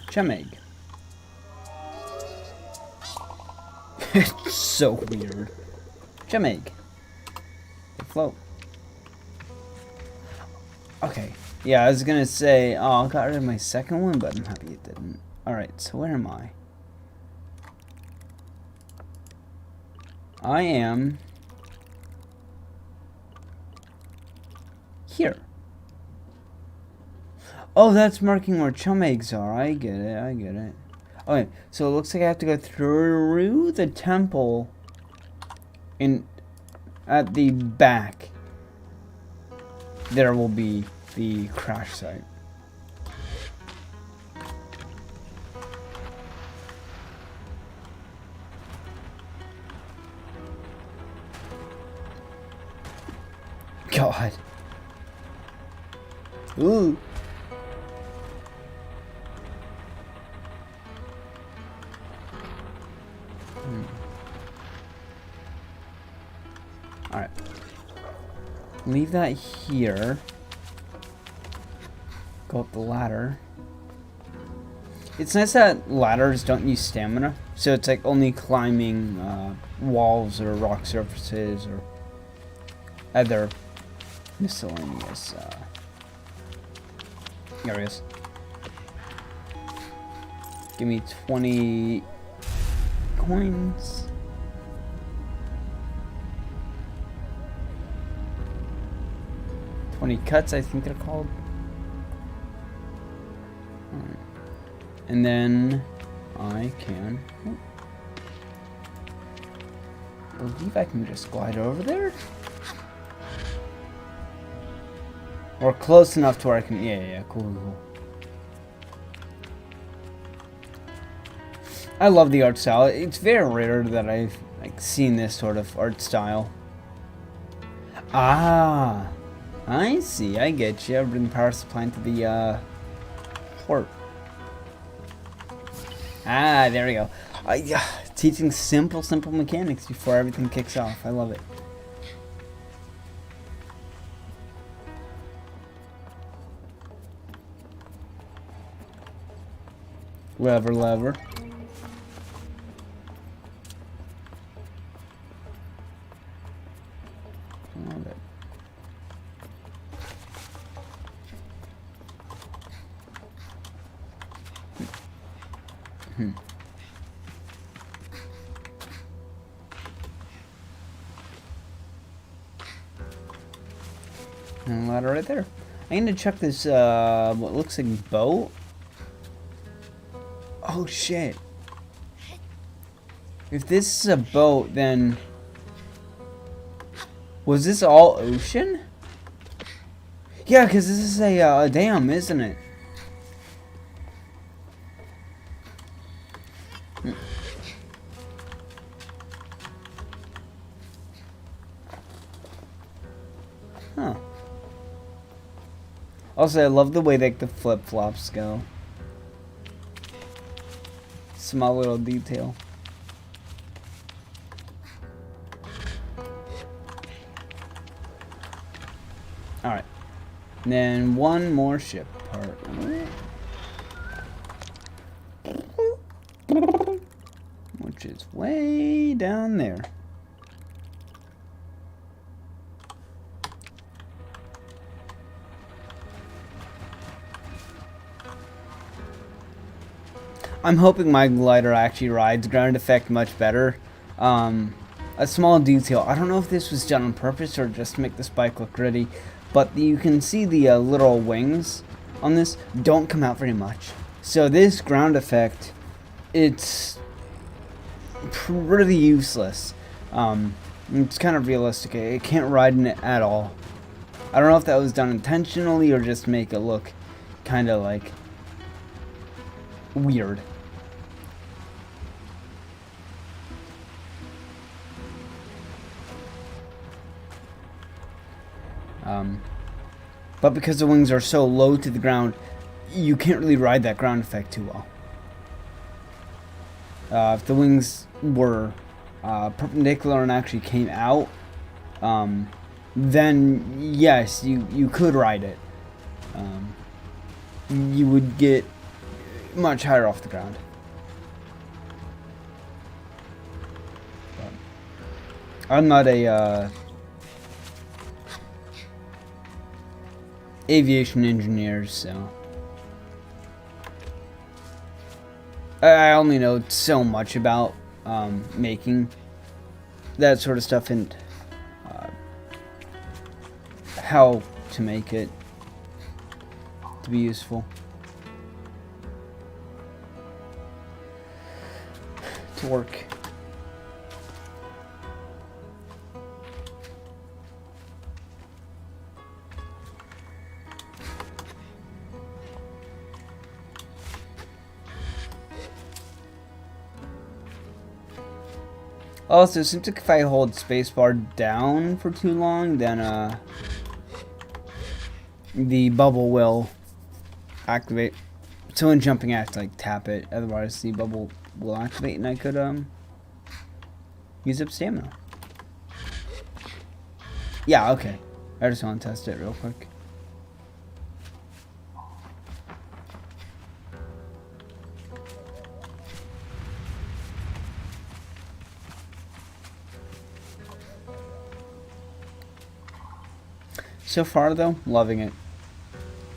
Speaker 1: Gem egg. It's so weird. Gem egg. They float. Okay. Yeah, I was gonna say, oh, I got rid of my second one, but I'm happy it didn't. Alright, so where am I? I am here. Oh, that's marking where chum eggs are. I get it. Okay, so it looks like I have to go through the temple and at the back there will be the crash site. God. Ooh. Alright. Leave that here. Go up the ladder. It's nice that ladders don't use stamina, so it's like only climbing walls or rock surfaces or other miscellaneous areas. Give me 20 coins. Cuts, I think they're called. Alright. And then I can I believe I can just glide over there. Or close enough to where I can, yeah, cool. I love the art style. It's very rare that I've like seen this sort of art style. Ah, I see. I get you. Bring the power supply to the port. Ah, there we go. Teaching simple mechanics before everything kicks off. I love it. Lever. Love it. And a ladder right there. I need to check this, what looks like boat. Oh shit. If this is a boat, then... Was this all ocean? Yeah, because this is a dam, isn't it? Huh. Also, I love the way like the flip-flops go. Small little detail. Alright. Then one more ship part. Which is way down there. I'm hoping my glider actually rides ground effect much better. A small detail. I don't know if this was done on purpose or just to make this bike look gritty, but you can see the little wings on this don't come out very much. So this ground effect, it's pretty useless. It's kind of realistic. It can't ride in it at all. I don't know if that was done intentionally or just to make it look kind of like weird. But because the wings are so low to the ground, you can't really ride that ground effect too well. If the wings were perpendicular and actually came out, then yes, you could ride it. You would get much higher off the ground. But I'm not a aviation engineer, so I only know so much about making that sort of stuff and how to make it to be useful. To work. Also, it seems like if I hold spacebar down for too long, then the bubble will activate. So when jumping, I have to like tap it. Otherwise, the bubble will activate, and I could use up stamina. Yeah, okay. I just want to test it real quick. So far, though, loving it.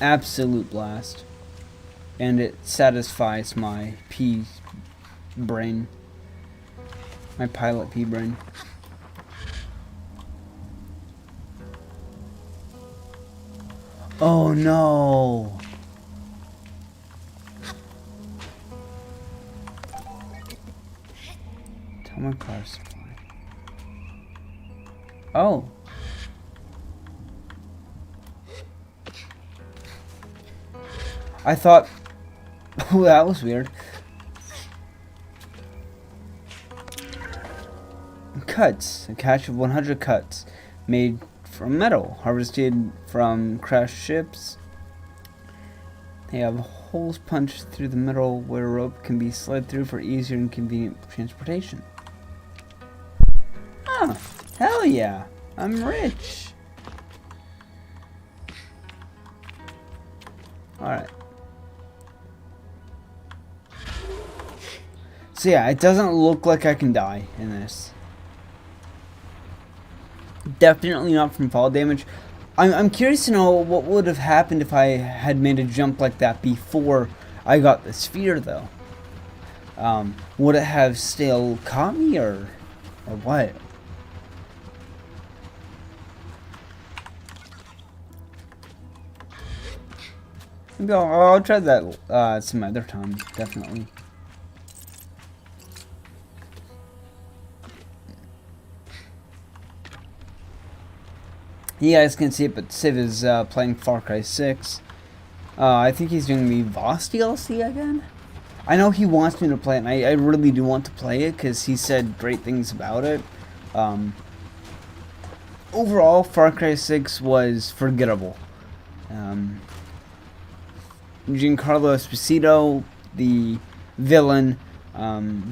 Speaker 1: Absolute blast. And it satisfies my pea brain. My pilot pea brain. Oh no! Tell my car supply. Oh. I thought, oh, that was weird. Cuts. A cache of 100 cuts made from metal, harvested from crashed ships. They have holes punched through the metal where a rope can be slid through for easier and convenient transportation. Oh, hell yeah. I'm rich. Alright. So yeah, it doesn't look like I can die in this. Definitely not from fall damage. I'm curious to know what would have happened if I had made a jump like that before I got the sphere, though. Would it have still caught me, or what? Maybe I'll try that some other time, definitely. You guys can see it, but Civ is playing Far Cry 6. I think he's doing the Voss DLC again. I know he wants me to play it, and I really do want to play it because he said great things about it. Overall, Far Cry 6 was forgettable. Giancarlo Esposito, the villain,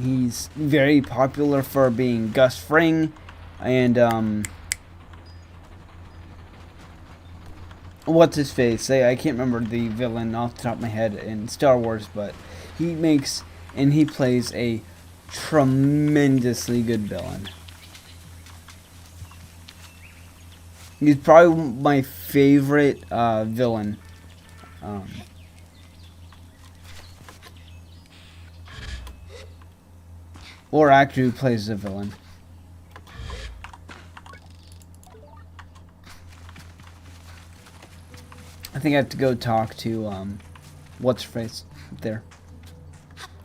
Speaker 1: he's very popular for being Gus Fring, and what's his face? I can't remember the villain off the top of my head in Star Wars, but he makes and he plays a tremendously good villain. He's probably my favorite villain. Or actor who plays a villain. I think I have to go talk to what's her face up there,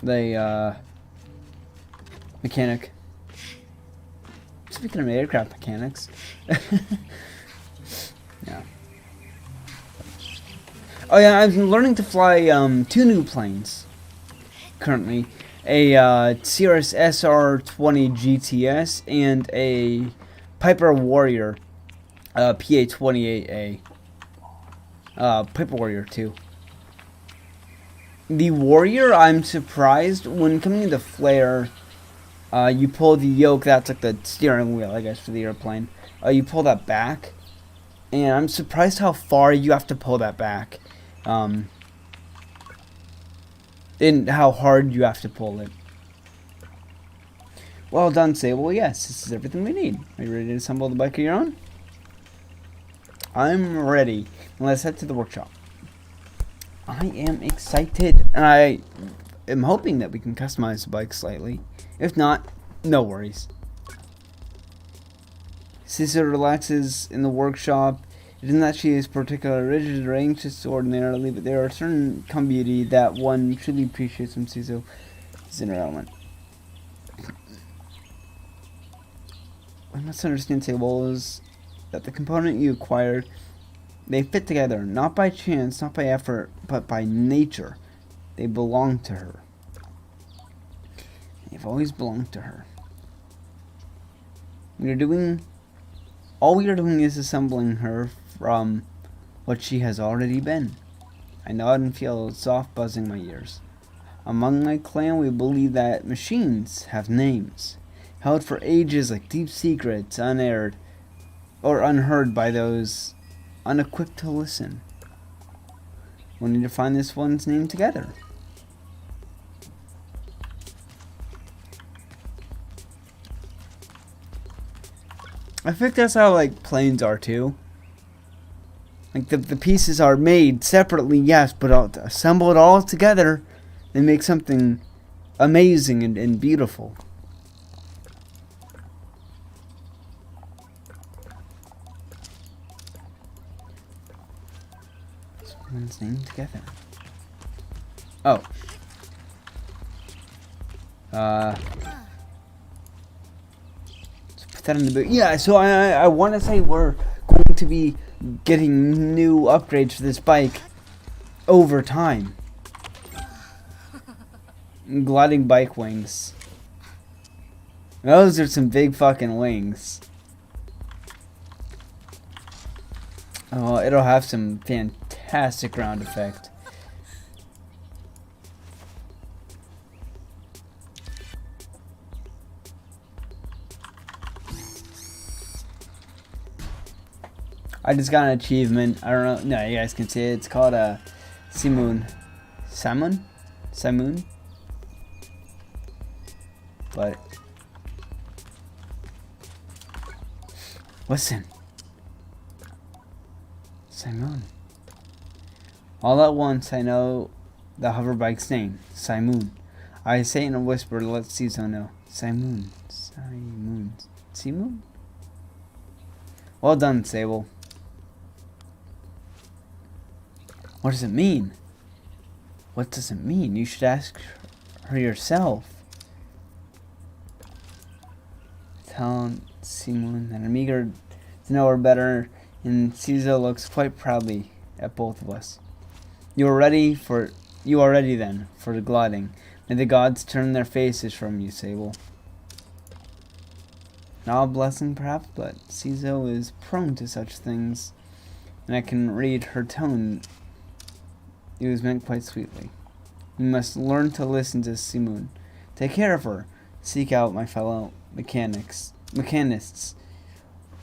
Speaker 1: the mechanic. Speaking of aircraft mechanics, yeah. Oh yeah, I'm learning to fly 2 new planes currently. A Cirrus SR-20 GTS and a Piper Warrior PA-28A. Piper Warrior 2. The Warrior, I'm surprised, when coming into flare, you pull the yoke, that's like the steering wheel, I guess, for the airplane. You pull that back, and I'm surprised how far you have to pull that back. And how hard you have to pull it. Well done, Sable. Yes, this is everything we need. Are you ready to assemble the bike of your own? I'm ready. Let's head to the workshop. I am excited, and I am hoping that we can customize the bike slightly. If not, no worries. Cesar relaxes in the workshop. It isn't that she is particularly rigid or anxious ordinarily, but there are certain calm beauty that one truly appreciates from Cesar is in her element. I must understand, Sable, is that the component you acquired, they fit together, not by chance, not by effort, but by nature. They belong to her. They've always belonged to her. All we are doing is assembling her from what she has already been. I nod and feel a soft buzzing in my ears. Among my clan, we believe that machines have names, held for ages like deep secrets, unaired or unheard by those unequipped to listen. We need to find this one's name together. I think that's how, like, planes are, too. Like, the pieces are made separately, yes, but assembled all together, they make something amazing and beautiful. Someone's name together. Oh. That in the boot. Yeah, so I want to say we're going to be getting new upgrades for this bike over time. Gliding bike wings. Those are some big fucking wings. Oh, it'll have some fantastic ground effect. I just got an achievement. I don't know. No, you guys can see it. It's called Simoon. Simoon? But listen. Simoon. All at once I know the hover bike's name. Simoon. I say it in a whisper to let Caesar know. Simoon. Simoon? Well done, Sable. What does it mean? What does it mean? You should ask her yourself. Tell Simon that I'm eager to know her better, and Caesar looks quite proudly at both of us. You are ready then for the gliding. May the gods turn their faces from you, Sable. Not a blessing, perhaps, but Caesar is prone to such things, and I can read her tone. It was meant quite sweetly. You must learn to listen to Simon. Take care of her. Seek out my fellow mechanists.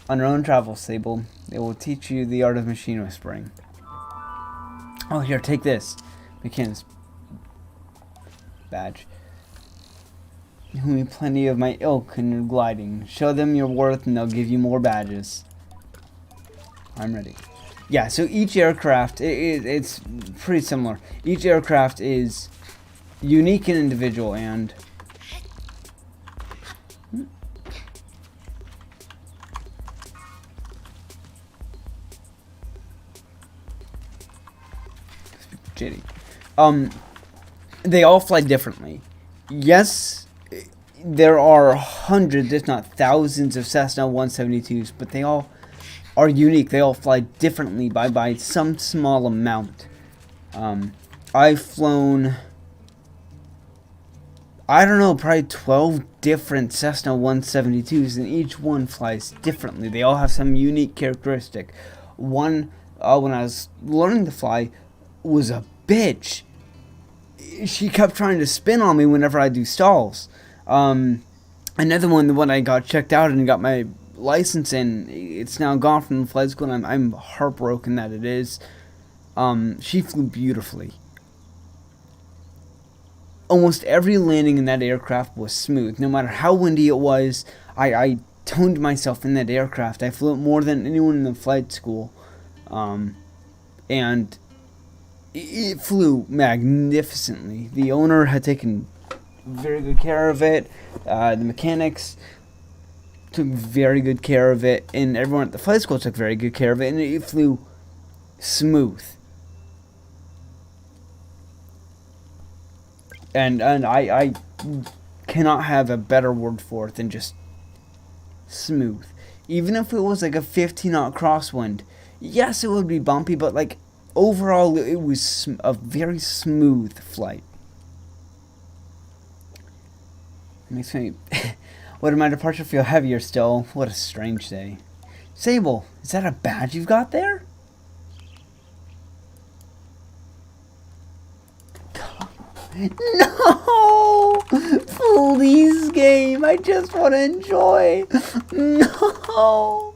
Speaker 1: On your own travels, Sable. They will teach you the art of machine whispering. Oh, here, take this. Mechanist badge. You will meet plenty of my ilk in your gliding. Show them your worth and they'll give you more badges. I'm ready. Yeah, so each aircraft, it's pretty similar. Each aircraft is unique and individual, and JD. They all fly differently. Yes, there are hundreds, if not thousands, of Cessna 172s, but they all are unique. They all fly differently by some small amount. I've flown, I don't know, probably 12 different Cessna 172s, and each one flies differently. They all have some unique characteristic. One, when I was learning to fly, was a bitch. She kept trying to spin on me whenever I do stalls. Another one, the one I got checked out and got my license in, it's now gone from flight school, and I'm heartbroken that it is. She flew beautifully. Almost every landing in that aircraft was smooth. No matter how windy it was, I toned myself in that aircraft. I flew it more than anyone in the flight school. And it flew magnificently. The owner had taken very good care of it. The mechanics took very good care of it, and everyone at the flight school took very good care of it, and it flew smooth. And I cannot have a better word for it than just smooth. Even if it was like a 15-knot crosswind, yes, it would be bumpy, but like overall, it was a very smooth flight. It makes me. What did my departure feel heavier still? What a strange day. Sable, is that a badge you've got there? No! Please, game. I just want to enjoy. No!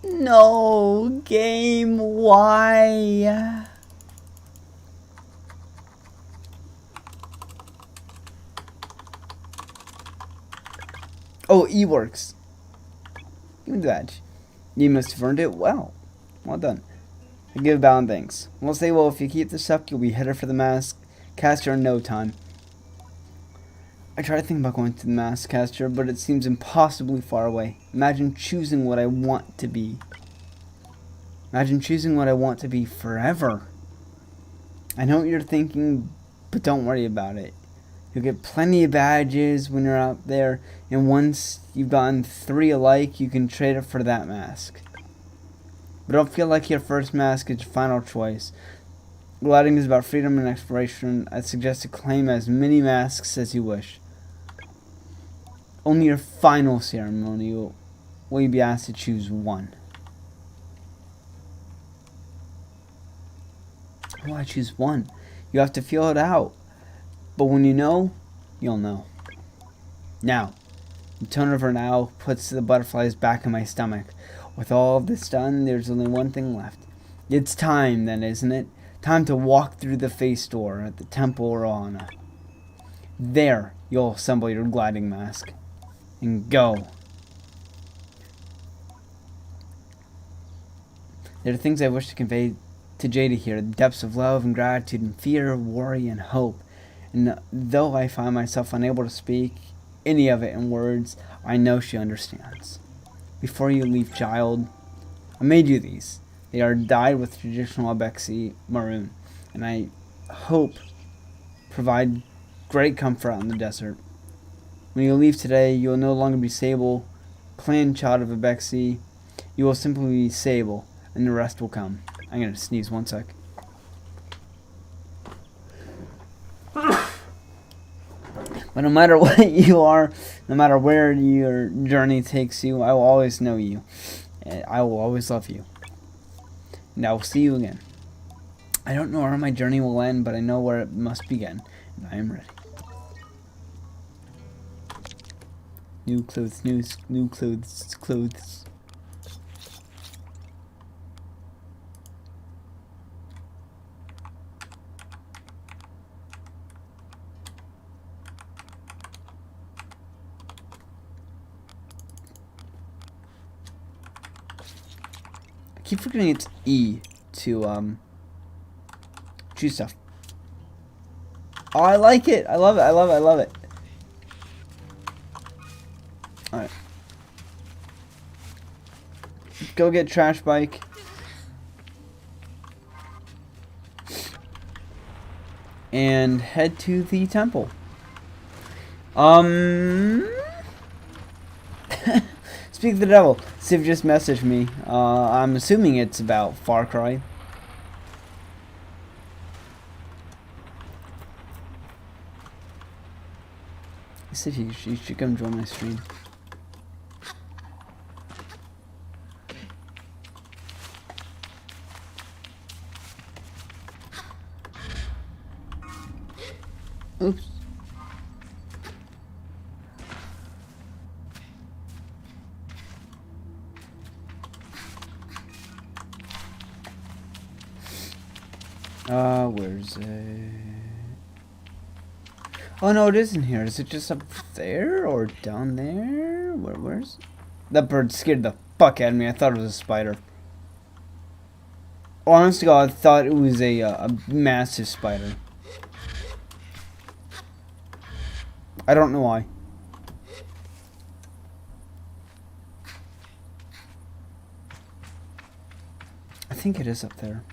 Speaker 1: No, game. Why? Oh, E-Works. Give me the badge. You must have earned it well. Well done. I give bound thanks. We'll say, well, if you keep this up, you'll be headed for the mask caster in no time. I try to think about going to the mask caster, but it seems impossibly far away. Imagine choosing what I want to be. Imagine choosing what I want to be forever. I know what you're thinking, but don't worry about it. You'll get plenty of badges when you're out there, and once you've gotten 3 alike, you can trade it for that mask. But don't feel like your first mask is your final choice. Gliding is about freedom and exploration. I suggest to claim as many masks as you wish. Only your final ceremony will you be asked to choose one. Why choose one? You have to feel it out. But when you know, you'll know. Now, the tone of her now puts the butterflies back in my stomach. With all of this done, there's only one thing left. It's time then, isn't it? Time to walk through the face door at the Temple Rana. There, you'll assemble your gliding mask. And go. There are things I wish to convey to Jada here. The depths of love and gratitude and fear, worry and hope. And though I find myself unable to speak any of it in words, I know she understands. Before you leave, child, I made you these. They are dyed with traditional Abexi maroon, and I hope provide great comfort out in the desert. When you leave today, you will no longer be Sable, clan child of Abexi. You will simply be Sable, and the rest will come. I'm gonna sneeze 1 sec. But no matter what you are, no matter where your journey takes you, I will always know you. And I will always love you. And I will see you again. I don't know where my journey will end, but I know where it must begin. And I am ready. New clothes, new clothes. I keep forgetting it's E to choose stuff. Oh, I like it. I love it. I love it. I love it. Alright. Go get trash bike. And head to the temple. Speak of the devil. Civ just messaged me. I'm assuming it's about Far Cry. He said he should come join my stream. Oops. Where's it? Oh no, it isn't here. Is it just up there or down there? Where's that bird? Scared the fuck out of me. I thought it was a spider. Honest to God, I thought it was a massive spider. I don't know why. I think it is up there.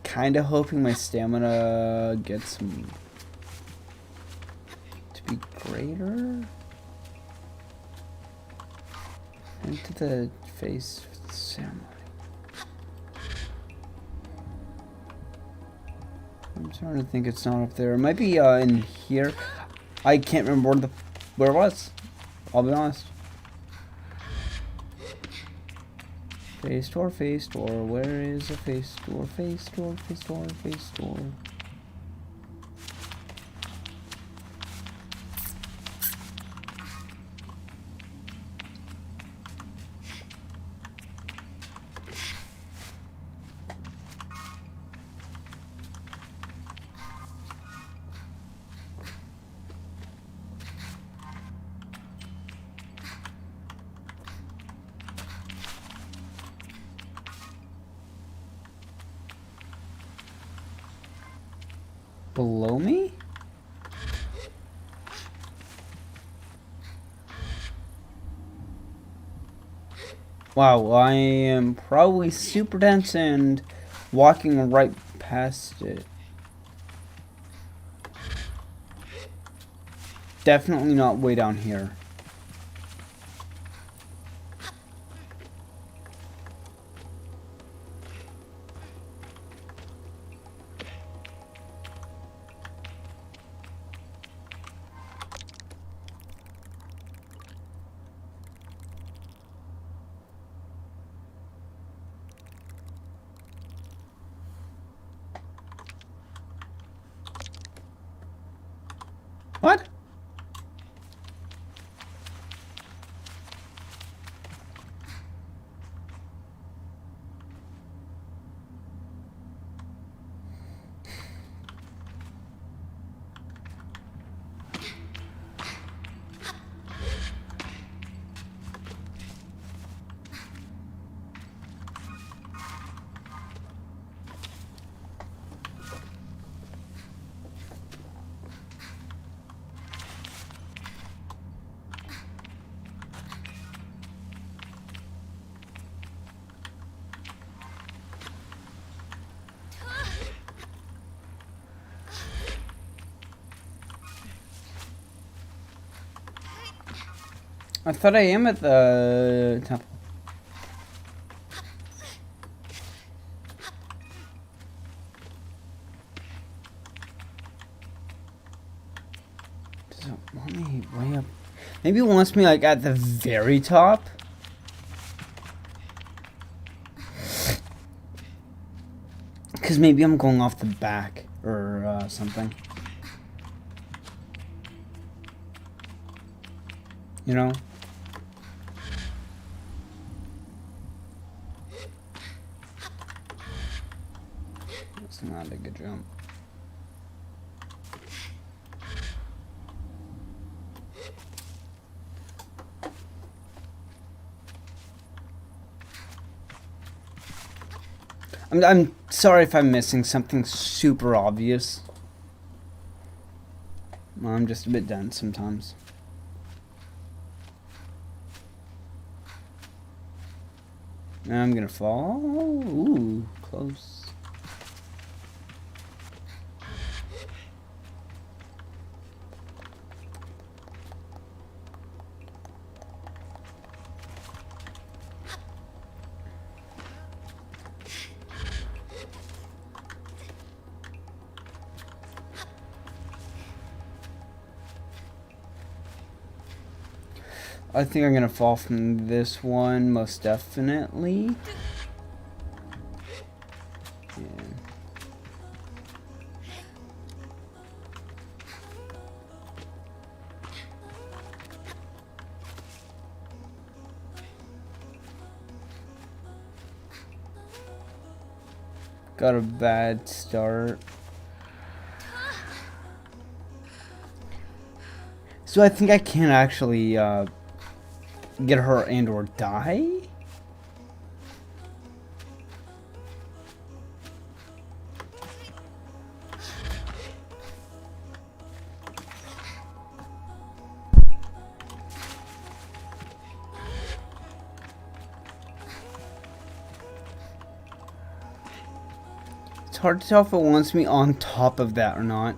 Speaker 1: Kinda hoping my stamina gets to be greater. Into the face samurai. I'm starting to think it's not up there. It might be in here. I can't remember where it was. I'll be honest. Face door, face door. Where is the face door? Face door, face door, face door. Below me? Wow, I am probably super dense and walking right past it. Definitely not way down here. What? I thought I am at the temple. Does it want me way up? Maybe it wants me like at the very top. Because maybe I'm going off the back or something. You know? That's not a good jump. I'm sorry if I'm missing something super obvious. I'm just a bit dense sometimes. Now I'm gonna fall. Ooh, close. I think I'm gonna fall from this one, most definitely. Yeah. Got a bad start. So I think I can't actually get her and or die? It's hard to tell if it wants me on top of that or not.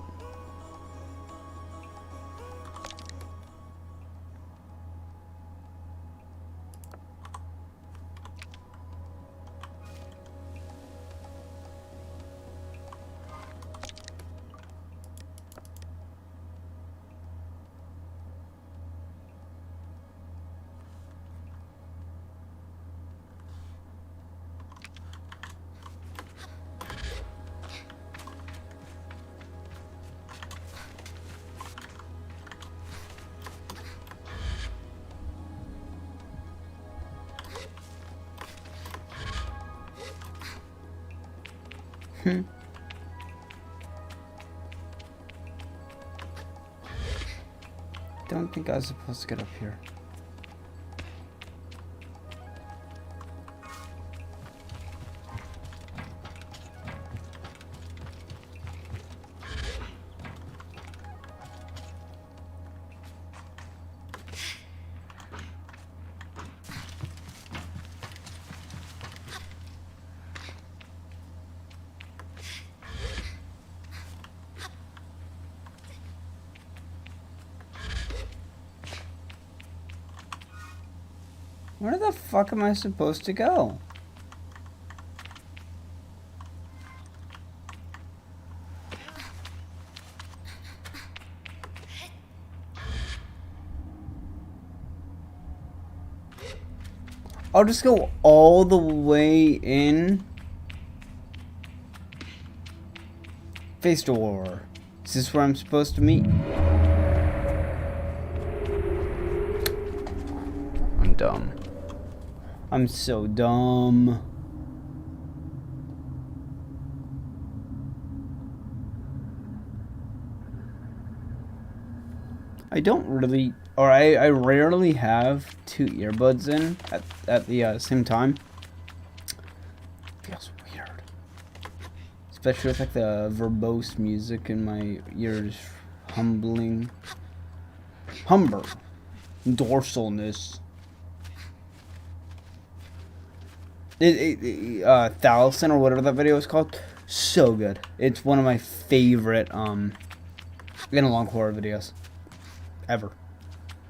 Speaker 1: Don't think I was supposed to get up here. Where the fuck am I supposed to go? I'll just go all the way in. Face door. Is this where I'm supposed to meet? I'm dumb. I'm so dumb. I don't really, or I rarely have two earbuds in at the same time. Feels weird. Especially with like the verbose music in my ears humbling. Humber. Dorsalness. Thousand or whatever that video is called. So good. It's one of my favorite in long horror videos ever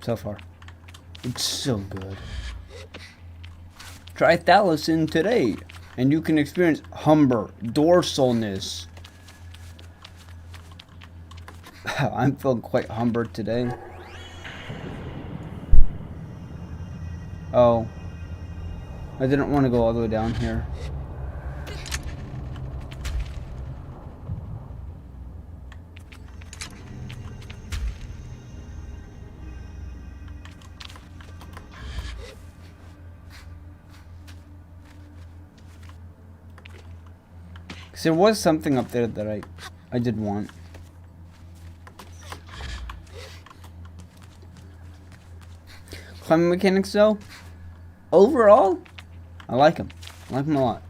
Speaker 1: so far. It's so good. Try Thalasin today, and you can experience Humber dorsalness. I'm feeling quite Humber today. Oh. I didn't want to go all the way down here. Because there was something up there that I did want. Climbing mechanics though, overall, I like them. I like them a lot.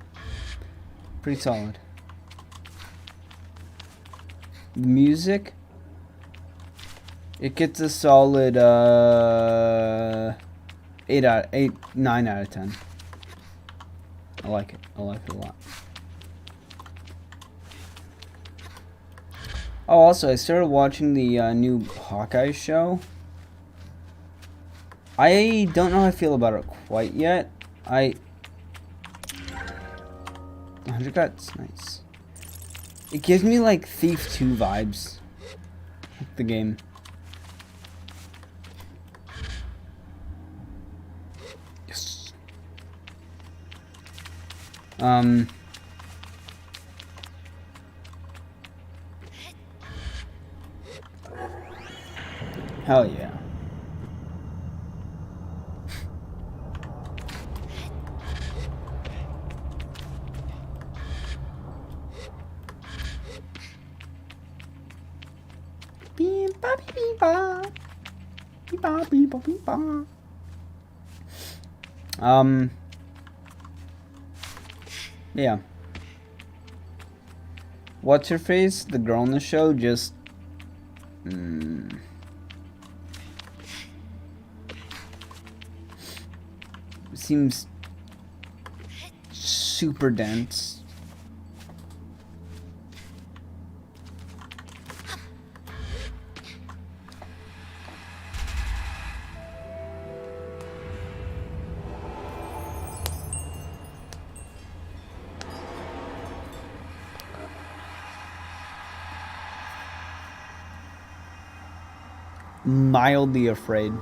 Speaker 1: Pretty solid. The music, it gets a solid 9 out of 10. I like it. I like it a lot. Oh, also, I started watching the new Hawkeye show. I don't know how I feel about it quite yet. 100 guts, nice. It gives me like Thief 2 vibes. The game. Yes. Hell yeah. Yeah. What's her face? The girl in the show just seems super dense. Mildly afraid.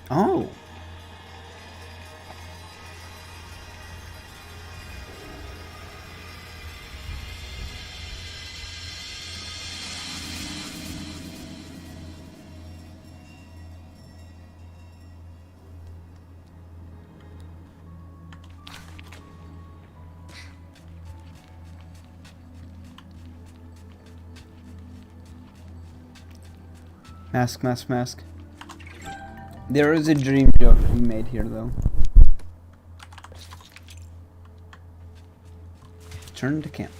Speaker 1: Oh. Mask, mask, mask. There is a dream joke to be made here, though. Turn to camp.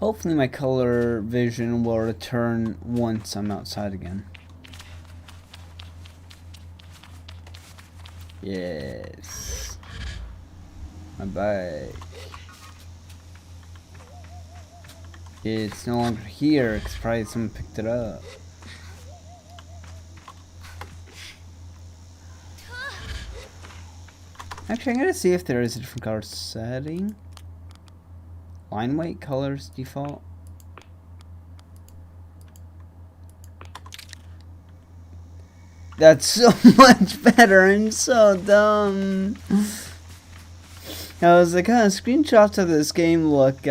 Speaker 1: Hopefully my color vision will return once I'm outside again. Yes. My bike. It's no longer here because probably someone picked it up. Actually, I'm gonna see if there is a different color setting. Line weight colors default. That's so much better. I'm so dumb. I was like, screenshots of this game look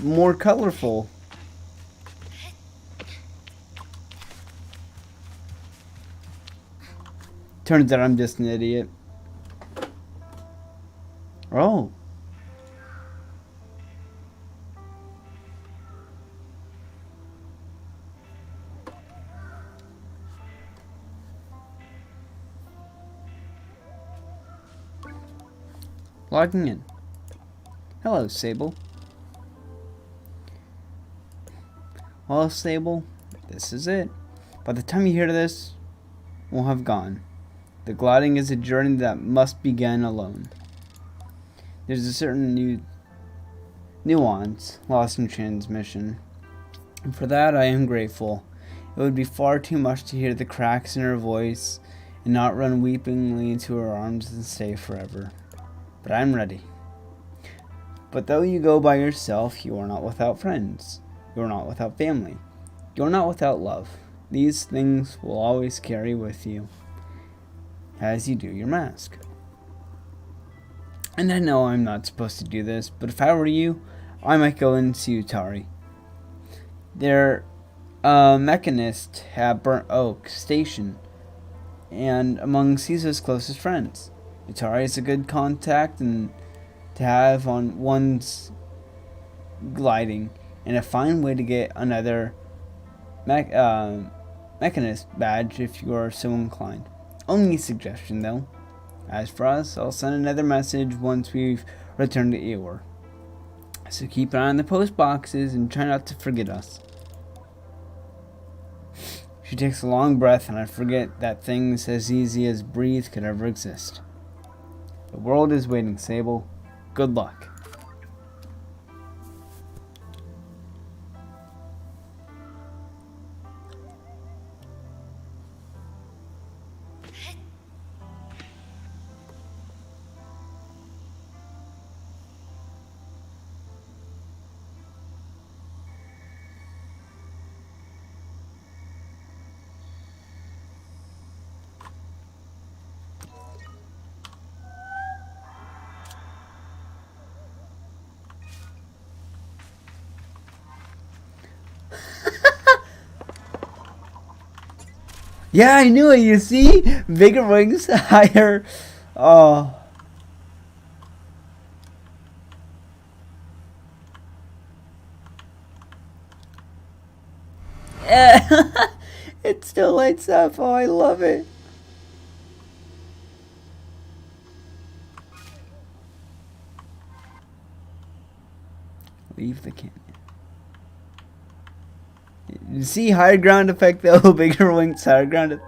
Speaker 1: more colorful. Turns out I'm just an idiot. Oh. Logging in. Hello, Sable. Well, Sable, this is it. By the time you hear this, we'll have gone. The gliding is a journey that must begin alone. There's a certain nuance lost in transmission, and for that I am grateful. It would be far too much to hear the cracks in her voice and not run weepingly into her arms and stay forever. But I'm ready. But though you go by yourself, you are not without friends. You are not without family. You are not without love. These things will always carry with you as you do your mask. And I know I'm not supposed to do this, but if I were you, I might go and see Utari. They're a mechanist at Burnt Oak Station, and among Caesar's closest friends. Utari is a good contact and to have on one's gliding, and a fine way to get another mechanist badge if you are so inclined. Only a suggestion though. As for us, I'll send another message once we've returned to Eeyore. So keep an eye on the post boxes and try not to forget us. She takes a long breath, and I forget that things as easy as breathe could ever exist. The world is waiting, Sable. Good luck. Yeah, I knew it, you see? Bigger wings, higher. Oh. It still lights up. Oh, I love it. Leave the canyon. You see, higher ground effect though. Bigger wings, higher ground effect.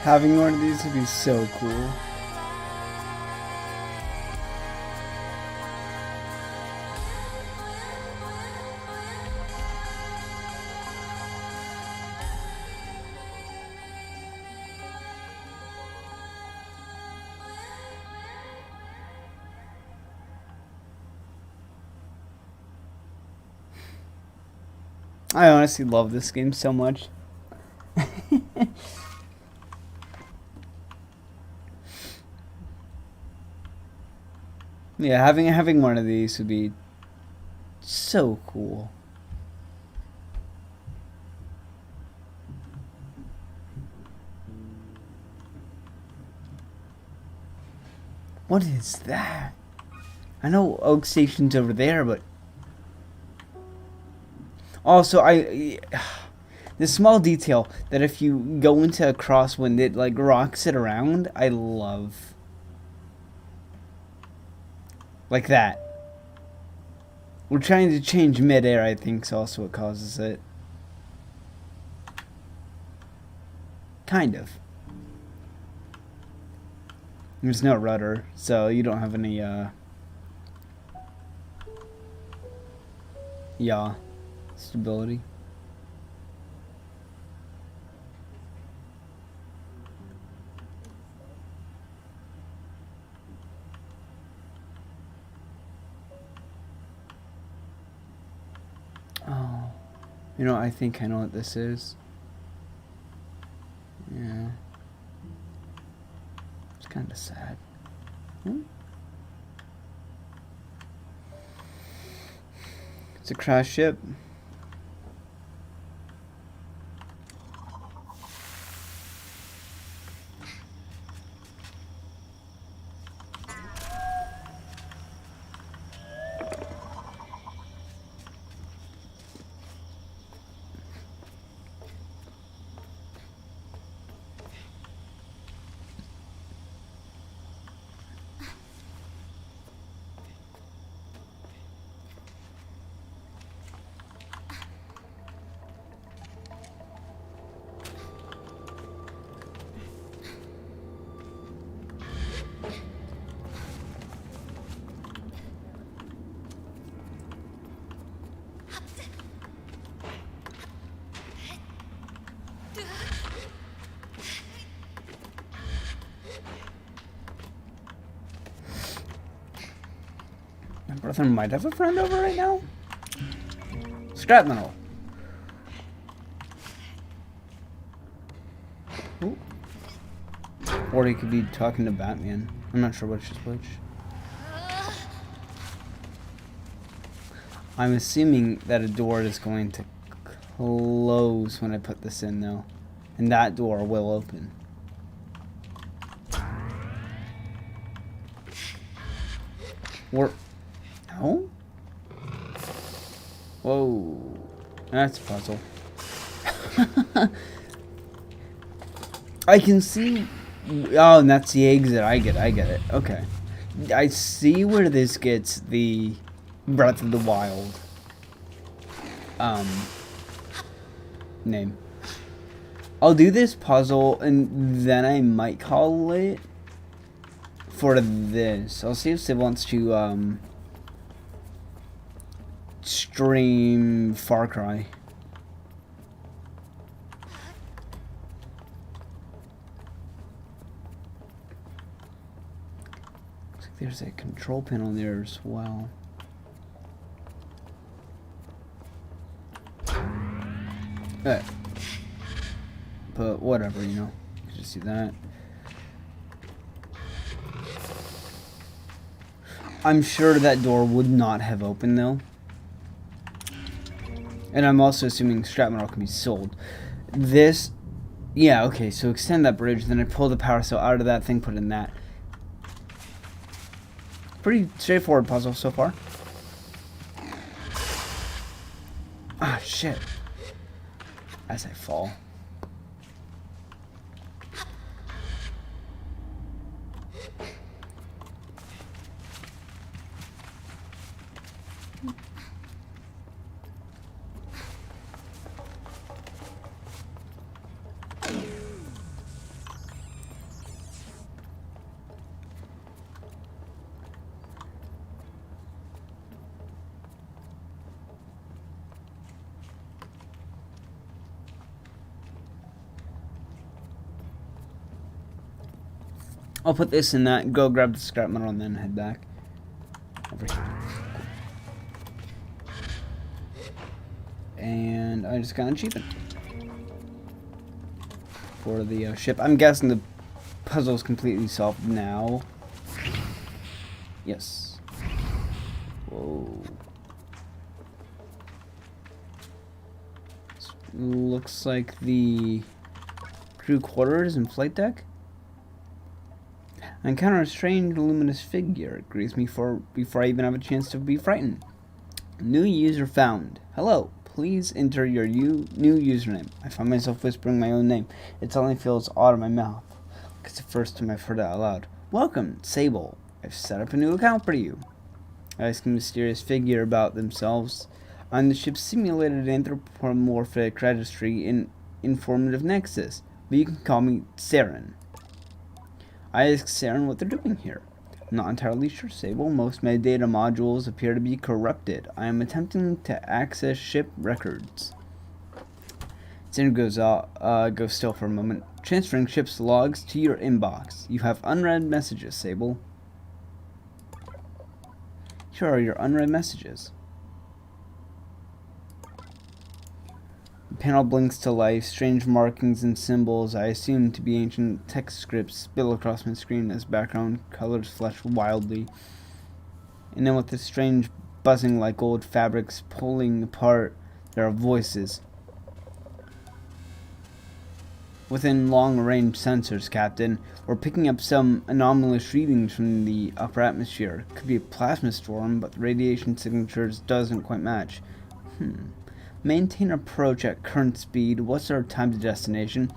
Speaker 1: Having one of these would be so cool. I honestly love this game so much. Yeah, having one of these would be so cool. What is that? I know Oak Station's over there, but also the small detail that if you go into a crosswind, it like rocks it around. I love like that. We're trying to change midair, I think, is also what causes it. Kind of. There's no rudder, so you don't have any, yaw stability. Oh. You know, I think I know what this is. Yeah. It's kind of sad. It's a crash ship. My brother might have a friend over right now. Scrap metal. Ooh. Or he could be talking to Batman. I'm not sure which is which. I'm assuming that a door is going to close when I put this in, though. And that door will open. Or... no? Whoa. That's a puzzle. I can see... oh, and that's the exit. I get it. Okay. I see where this gets the Breath of the Wild name. I'll do this puzzle and then I might call it for this. I'll see if Sid wants to stream Far Cry. Looks like there's a control panel there as well. But whatever, you know. You can just do that. I'm sure that door would not have opened though. And I'm also assuming scrap metal can be sold. This, yeah, okay, so extend that bridge, then I pull the power cell out of that thing, put it in that. Pretty straightforward puzzle so far. Ah, shit. As I fall. I'll put this in that, go grab the scrap metal, and then head back over here. And I just got an achievement for the ship. I'm guessing the puzzle is completely solved now. Yes. Whoa. This looks like the crew quarters and flight deck. I encounter a strange luminous figure. It greets me before I even have a chance to be frightened. New user found. Hello. Please enter your new username. I find myself whispering my own name. It suddenly feels odd in my mouth. It's the first time I've heard it out loud. Welcome, Sable. I've set up a new account for you. I ask a mysterious figure about themselves. I'm the ship's simulated anthropomorphic registry in informative nexus, but you can call me Saren. I ask Saren what they're doing here. I'm not entirely sure, Sable. Most metadata modules appear to be corrupted. I am attempting to access ship records. Saren goes still for a moment. Transferring ship's logs to your inbox. You have unread messages, Sable. Here are your unread messages. The panel blinks to life. Strange markings and symbols I assume to be ancient text scripts spill across my screen as background colors flash wildly. And then with the strange buzzing like old fabrics pulling apart, there are voices. Within long-range sensors, Captain, we're picking up some anomalous readings from the upper atmosphere. Could be a plasma storm, but the radiation signatures doesn't quite match. Maintain approach at current speed. What's our time to destination?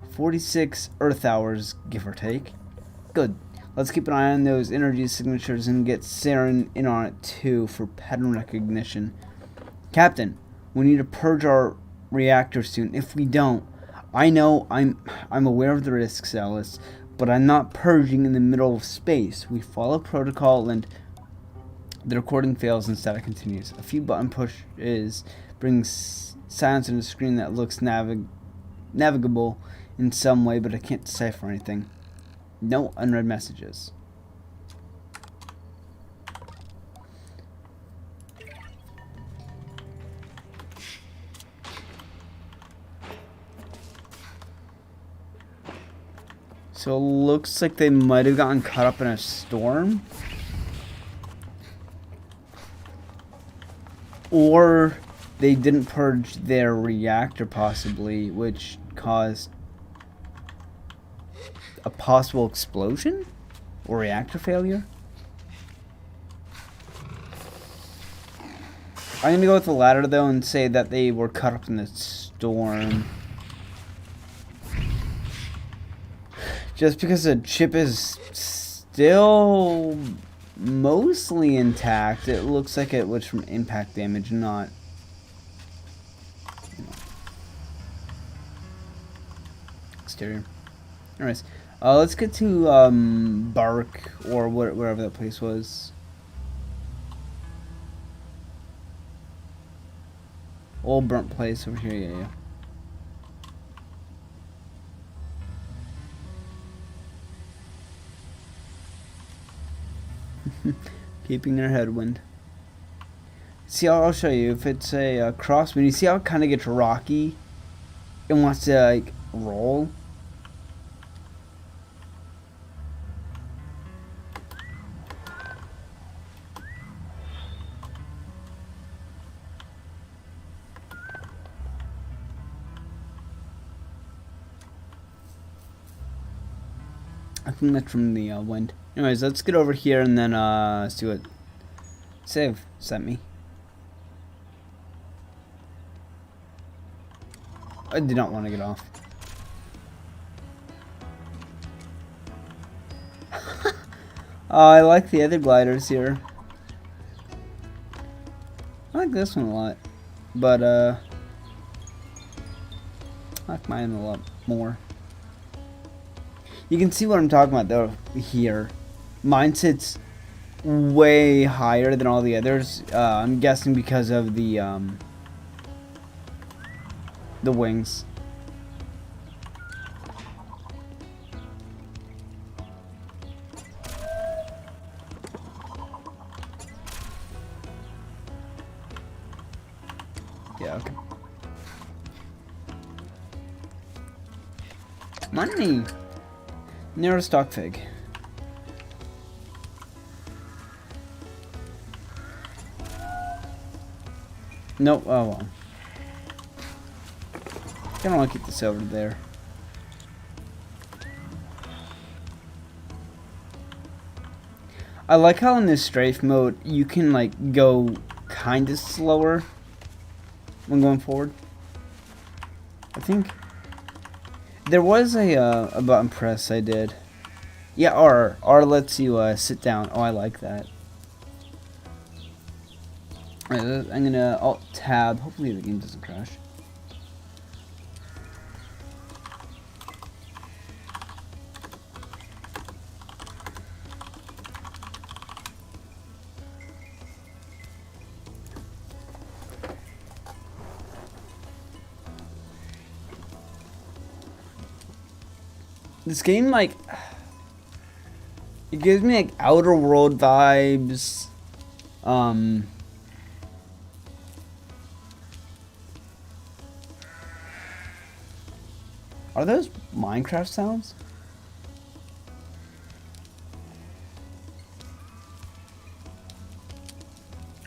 Speaker 1: 46 Earth hours, give or take. Good. Let's keep an eye on those energy signatures and get Saren in on it too for pattern recognition. Captain, we need to purge our reactor soon. If we don't, I know I'm aware of the risks, Alice, but I'm not purging in the middle of space. We follow protocol and the recording fails and static continues. A few button pushes brings silence on a screen that looks navigable in some way, but I can't decipher anything. No unread messages. So it looks like they might have gotten caught up in a storm. Or they didn't purge their reactor possibly, which caused a possible explosion? Or reactor failure? I'm gonna go with the latter though and say that they were caught up in the storm. Just because the chip is still mostly intact, it looks like it was from impact damage, not... exterior. Anyways, let's get to Bark, or wherever that place was. Old burnt place over here, yeah. Keeping their headwind. See, I'll show you. If it's a crosswind, you see how it kind of gets rocky and wants to like roll. I think that's from the wind. Anyways, let's get over here and then see what Save sent me. I did not want to get off. I like the other gliders here. I like this one a lot, but I like mine a lot more. You can see what I'm talking about though here. Mine sits way higher than all the others. I'm guessing because of the wings. Yeah, okay. Money! Narrow stock fig. Nope, oh well. I don't want to keep this over there. I like how in this strafe mode you can like go kind of slower when going forward. I think there was a button press I did. Yeah, R lets you sit down. Oh, I like that. Alright, I'm gonna Alt Tab. Hopefully the game doesn't crash. This game, like, it gives me like Outer World vibes. Are those Minecraft sounds?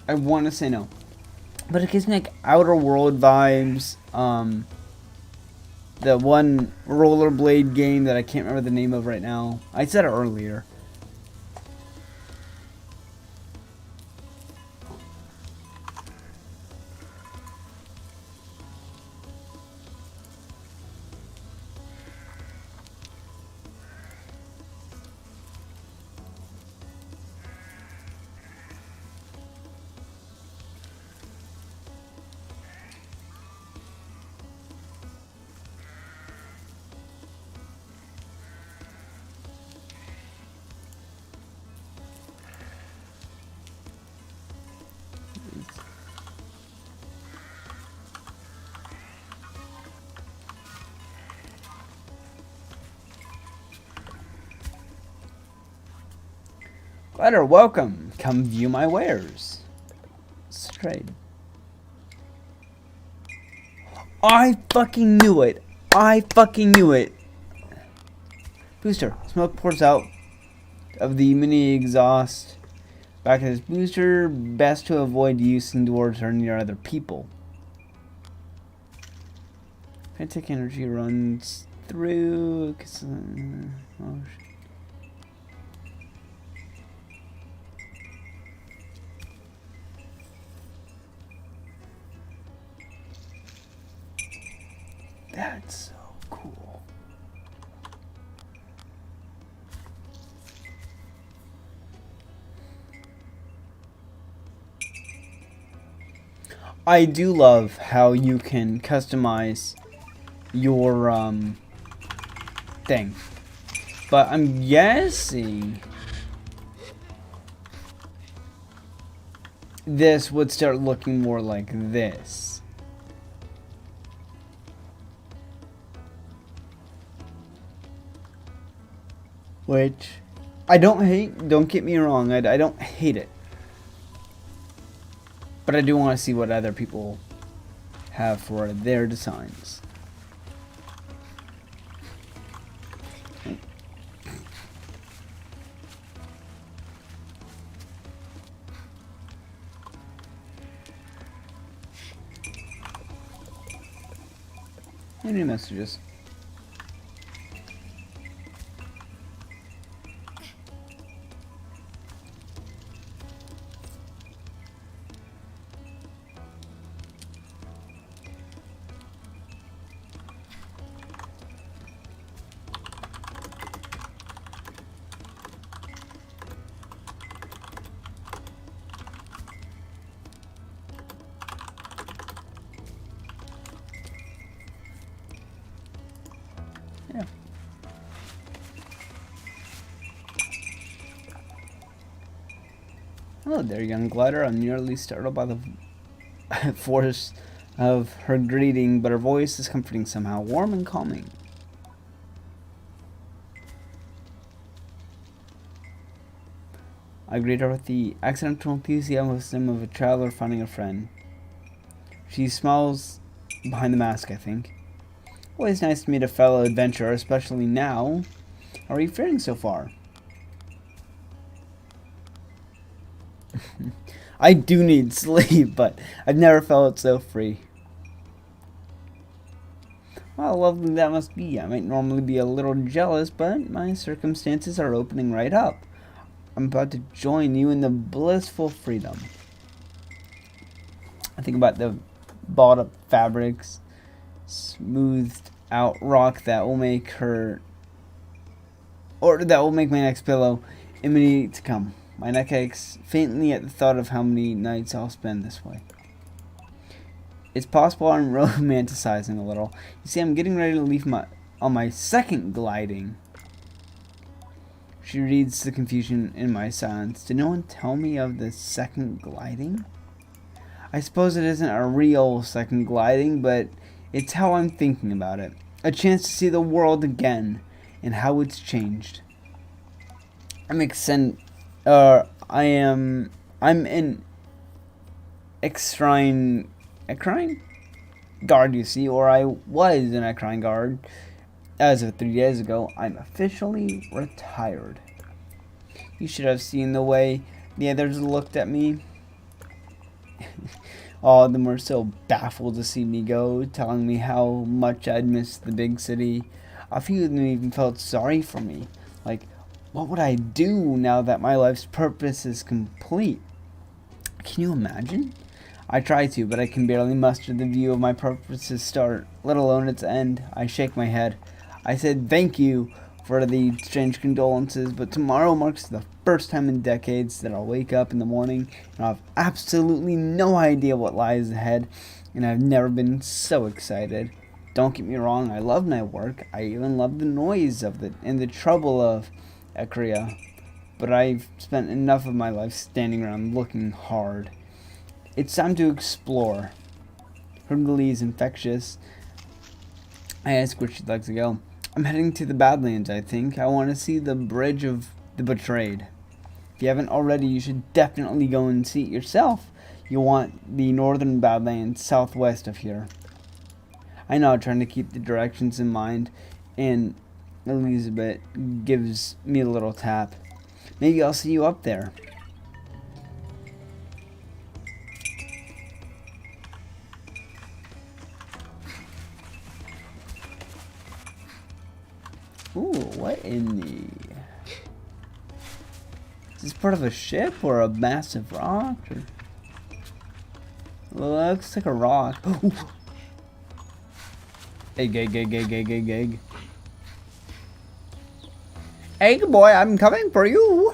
Speaker 1: I want to say no, but it gives me like Outer World vibes. The one rollerblade game that I can't remember the name of right now. I said it earlier. Glider, welcome. Come view my wares. Straight. I fucking knew it. I fucking knew it. Booster. Smoke pours out of the mini exhaust back at his booster. Best to avoid use indoors or near other people. Kinetic energy runs through. Oh, that's so cool. I do love how you can customize your thing. But I'm guessing this would start looking more like this. Which I don't hate, don't get me wrong, I don't hate it. But I do want to see what other people have for their designs. Any messages? Yeah. Hello there, young glider. I'm nearly startled by the force of her greeting, but her voice is comforting somehow, warm and calming. I greet her with the accidental enthusiasm of a traveler finding a friend. She smiles behind the mask, I think. Always nice to meet a fellow adventurer, especially now. How are you faring so far? I do need sleep, but I've never felt so free. How lovely that must be. I might normally be a little jealous, but my circumstances are opening right up. I'm about to join you in the blissful freedom. I think about the bought up fabrics, smoothed out rock that will make her, or that will make my next pillow imminent to come. My neck aches faintly at the thought of how many nights I'll spend this way. It's possible I'm romanticizing a little. You see, I'm getting ready to leave on my second gliding. She reads the confusion in my silence. Did no one tell me of the second gliding? I suppose it isn't a real second gliding, but it's how I'm thinking about it. A chance to see the world again and how it's changed. I'm an equine guard, you see, or I was an equine guard. As of 3 days ago, I'm officially retired. You should have seen the way the others looked at me. All of them were so baffled to see me go, telling me how much I'd missed the big city. A few of them even felt sorry for me. Like, what would I do now that my life's purpose is complete? Can you imagine? I try to, but I can barely muster the view of my purpose's start, let alone its end. I shake my head. I said thank you for the strange condolences, but tomorrow marks the first time in decades that I'll wake up in the morning and I'll have absolutely no idea what lies ahead, and I've never been so excited. Don't get me wrong, I love my work. I even love the noise of it and the trouble of Ekria, but I've spent enough of my life standing around looking hard. It's time to explore. Her glee is infectious. I ask where she'd like to go. I'm heading to the Badlands, I think. I want to see the Bridge of the Betrayed. If you haven't already, you should definitely go and see it yourself. You'll want the northern Badlands southwest of here. I know, trying to keep the directions in mind, and Elizabeth gives me a little tap. Maybe I'll see you up there. Ooh, what in the... Is this part of a ship or a massive rock? Or... Looks like a rock. Ooh. Egg. Egg boy, I'm coming for you.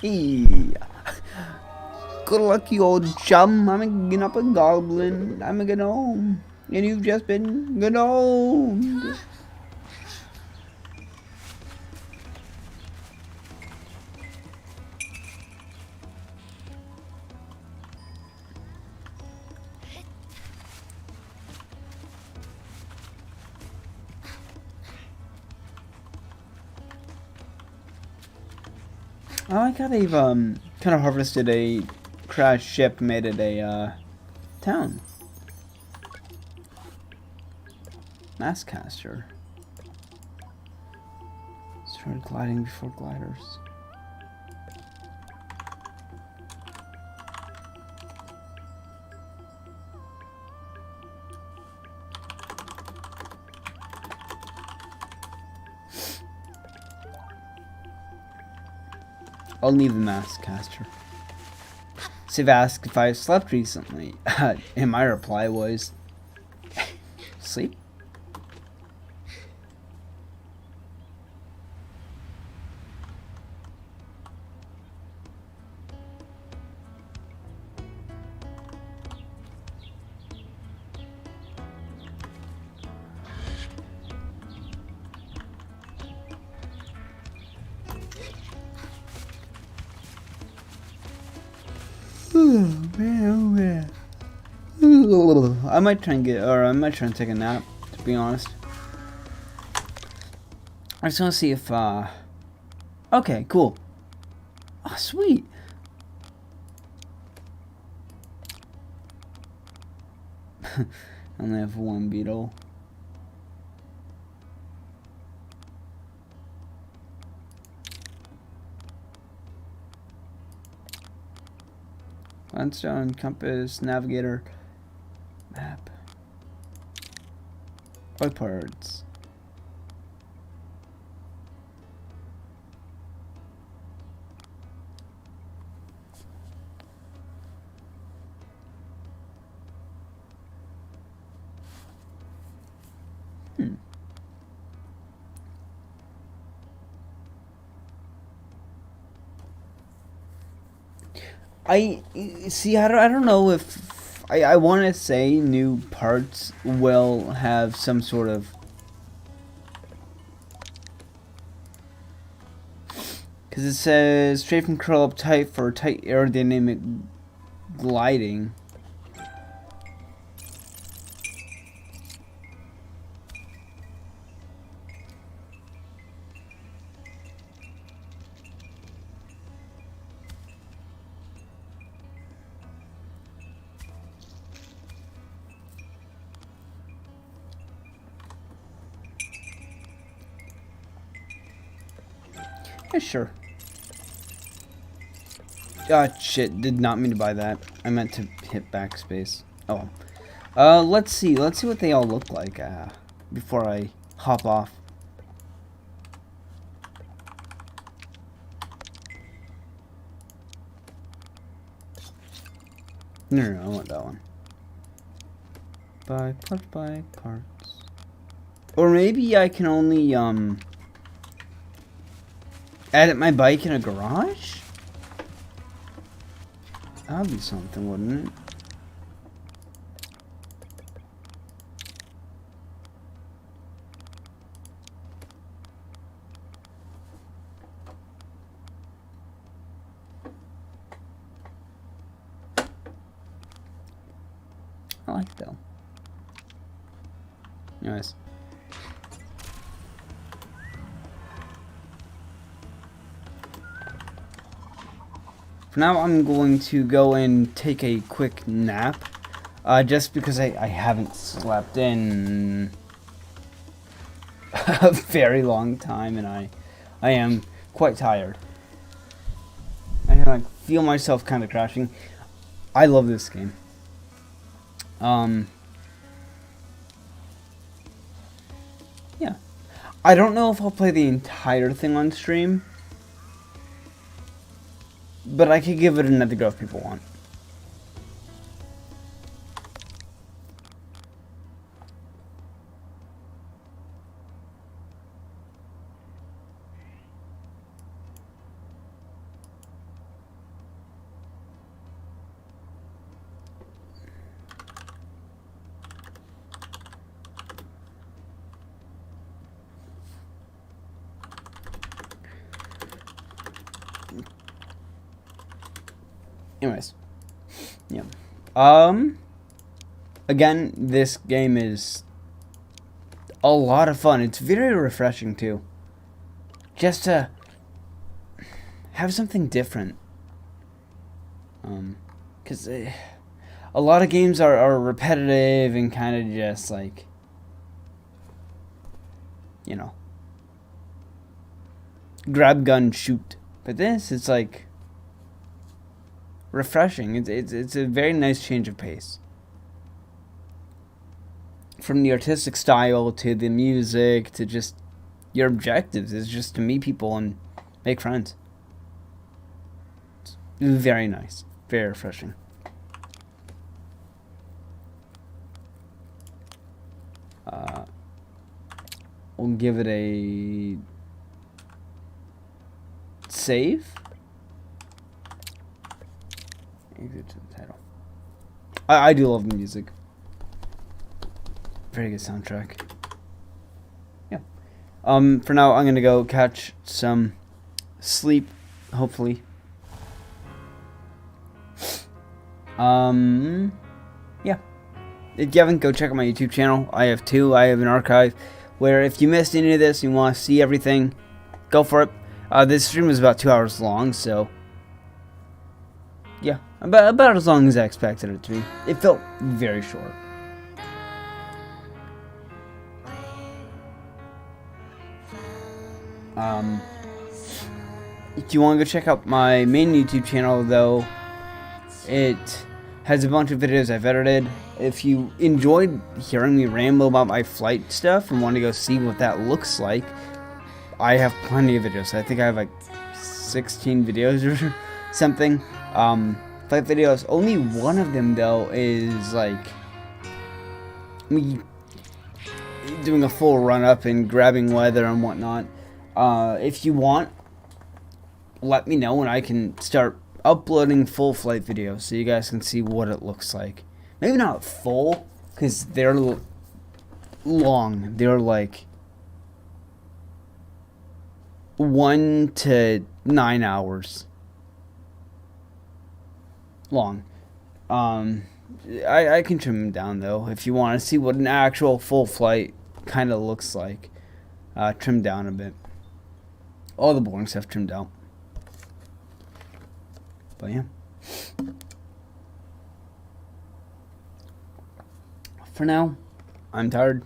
Speaker 1: Hey. Good luck, you old chum. I'm not a goblin. I'm a gnome. And you've just been gnomed. I like how they've kind of harvested a crashed ship, made it a town. Masscaster. Started gliding before gliders. I'll leave the Masscaster. Civ asked if I slept recently, and my reply was, sleep? I might try and take a nap, to be honest. I just want to see if, okay, cool. Oh, sweet. I only have one beetle. Landstone, compass, navigator, map, white parts. I see. I don't know if I want to say new parts will have some sort of, because it says strafe and curl up tight for tight aerodynamic gliding. Yeah, sure. Ah, shit, did not mean to buy that. I meant to hit backspace. Oh. Let's see what they all look like, before I hop off. No, I want that one. Buy parts. Or maybe I can only, edit my bike in a garage? That'd be something, wouldn't it? I like it though. Anyways. For now, I'm going to go and take a quick nap. Just because I haven't slept in a very long time, and I am quite tired. I can like feel myself kind of crashing. I love this game. Yeah. I don't know if I'll play the entire thing on stream, but I could give it another go if people want. Anyways, yeah. Again, this game is a lot of fun. It's very refreshing too. Just to have something different. Because a lot of games are repetitive and kind of just like, you know, grab gun shoot. But this, it's like refreshing. It's a very nice change of pace. From the artistic style to the music to just your objectives is just to meet people and make friends. It's very nice. Very refreshing. We'll give it a save. Exit to the title. I do love the music. Very good soundtrack. Yeah. For now, I'm gonna go catch some sleep, hopefully. Yeah. If you haven't, go check out my YouTube channel. I have two. I have an archive where if you missed any of this and you want to see everything, go for it. This stream was about 2 hours long, so yeah, about as long as I expected it to be. It felt very short. If you want to go check out my main YouTube channel, though, it has a bunch of videos I've edited. If you enjoyed hearing me ramble about my flight stuff and want to go see what that looks like, I have plenty of videos. I think I have like 16 videos or something. Flight videos. Only one of them, though, is like me doing a full run up and grabbing weather and whatnot. If you want, let me know and I can start uploading full flight videos so you guys can see what it looks like. Maybe not full, because they're long. They're like 1 to 9 hours long. I can trim them down, though, if you want to see what an actual full flight kind of looks like. Trim down a bit. All the boring stuff trimmed out. But yeah. For now, I'm tired.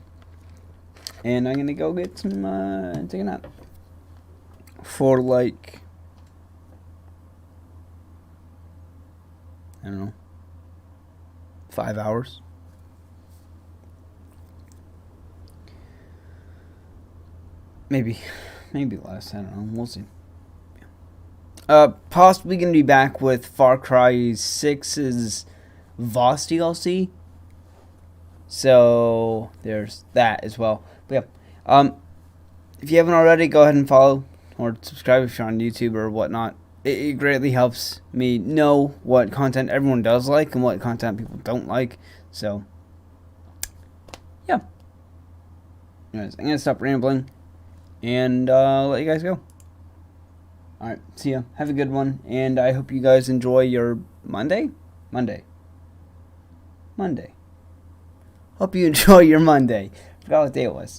Speaker 1: And I'm going to go get some, take a nap. For like, I don't know, 5 hours. Maybe less. I don't know. We'll see. Possibly gonna be back with Far Cry 6's Voss DLC. So there's that as well. But yeah. If you haven't already, go ahead and follow or subscribe if you're on YouTube or whatnot. It greatly helps me know what content everyone does like and what content people don't like. So yeah. Anyways, I'm gonna stop rambling and let you guys go. Alright, see ya. Have a good one, and I hope you guys enjoy your Monday. Hope you enjoy your Monday. Forgot what day it was.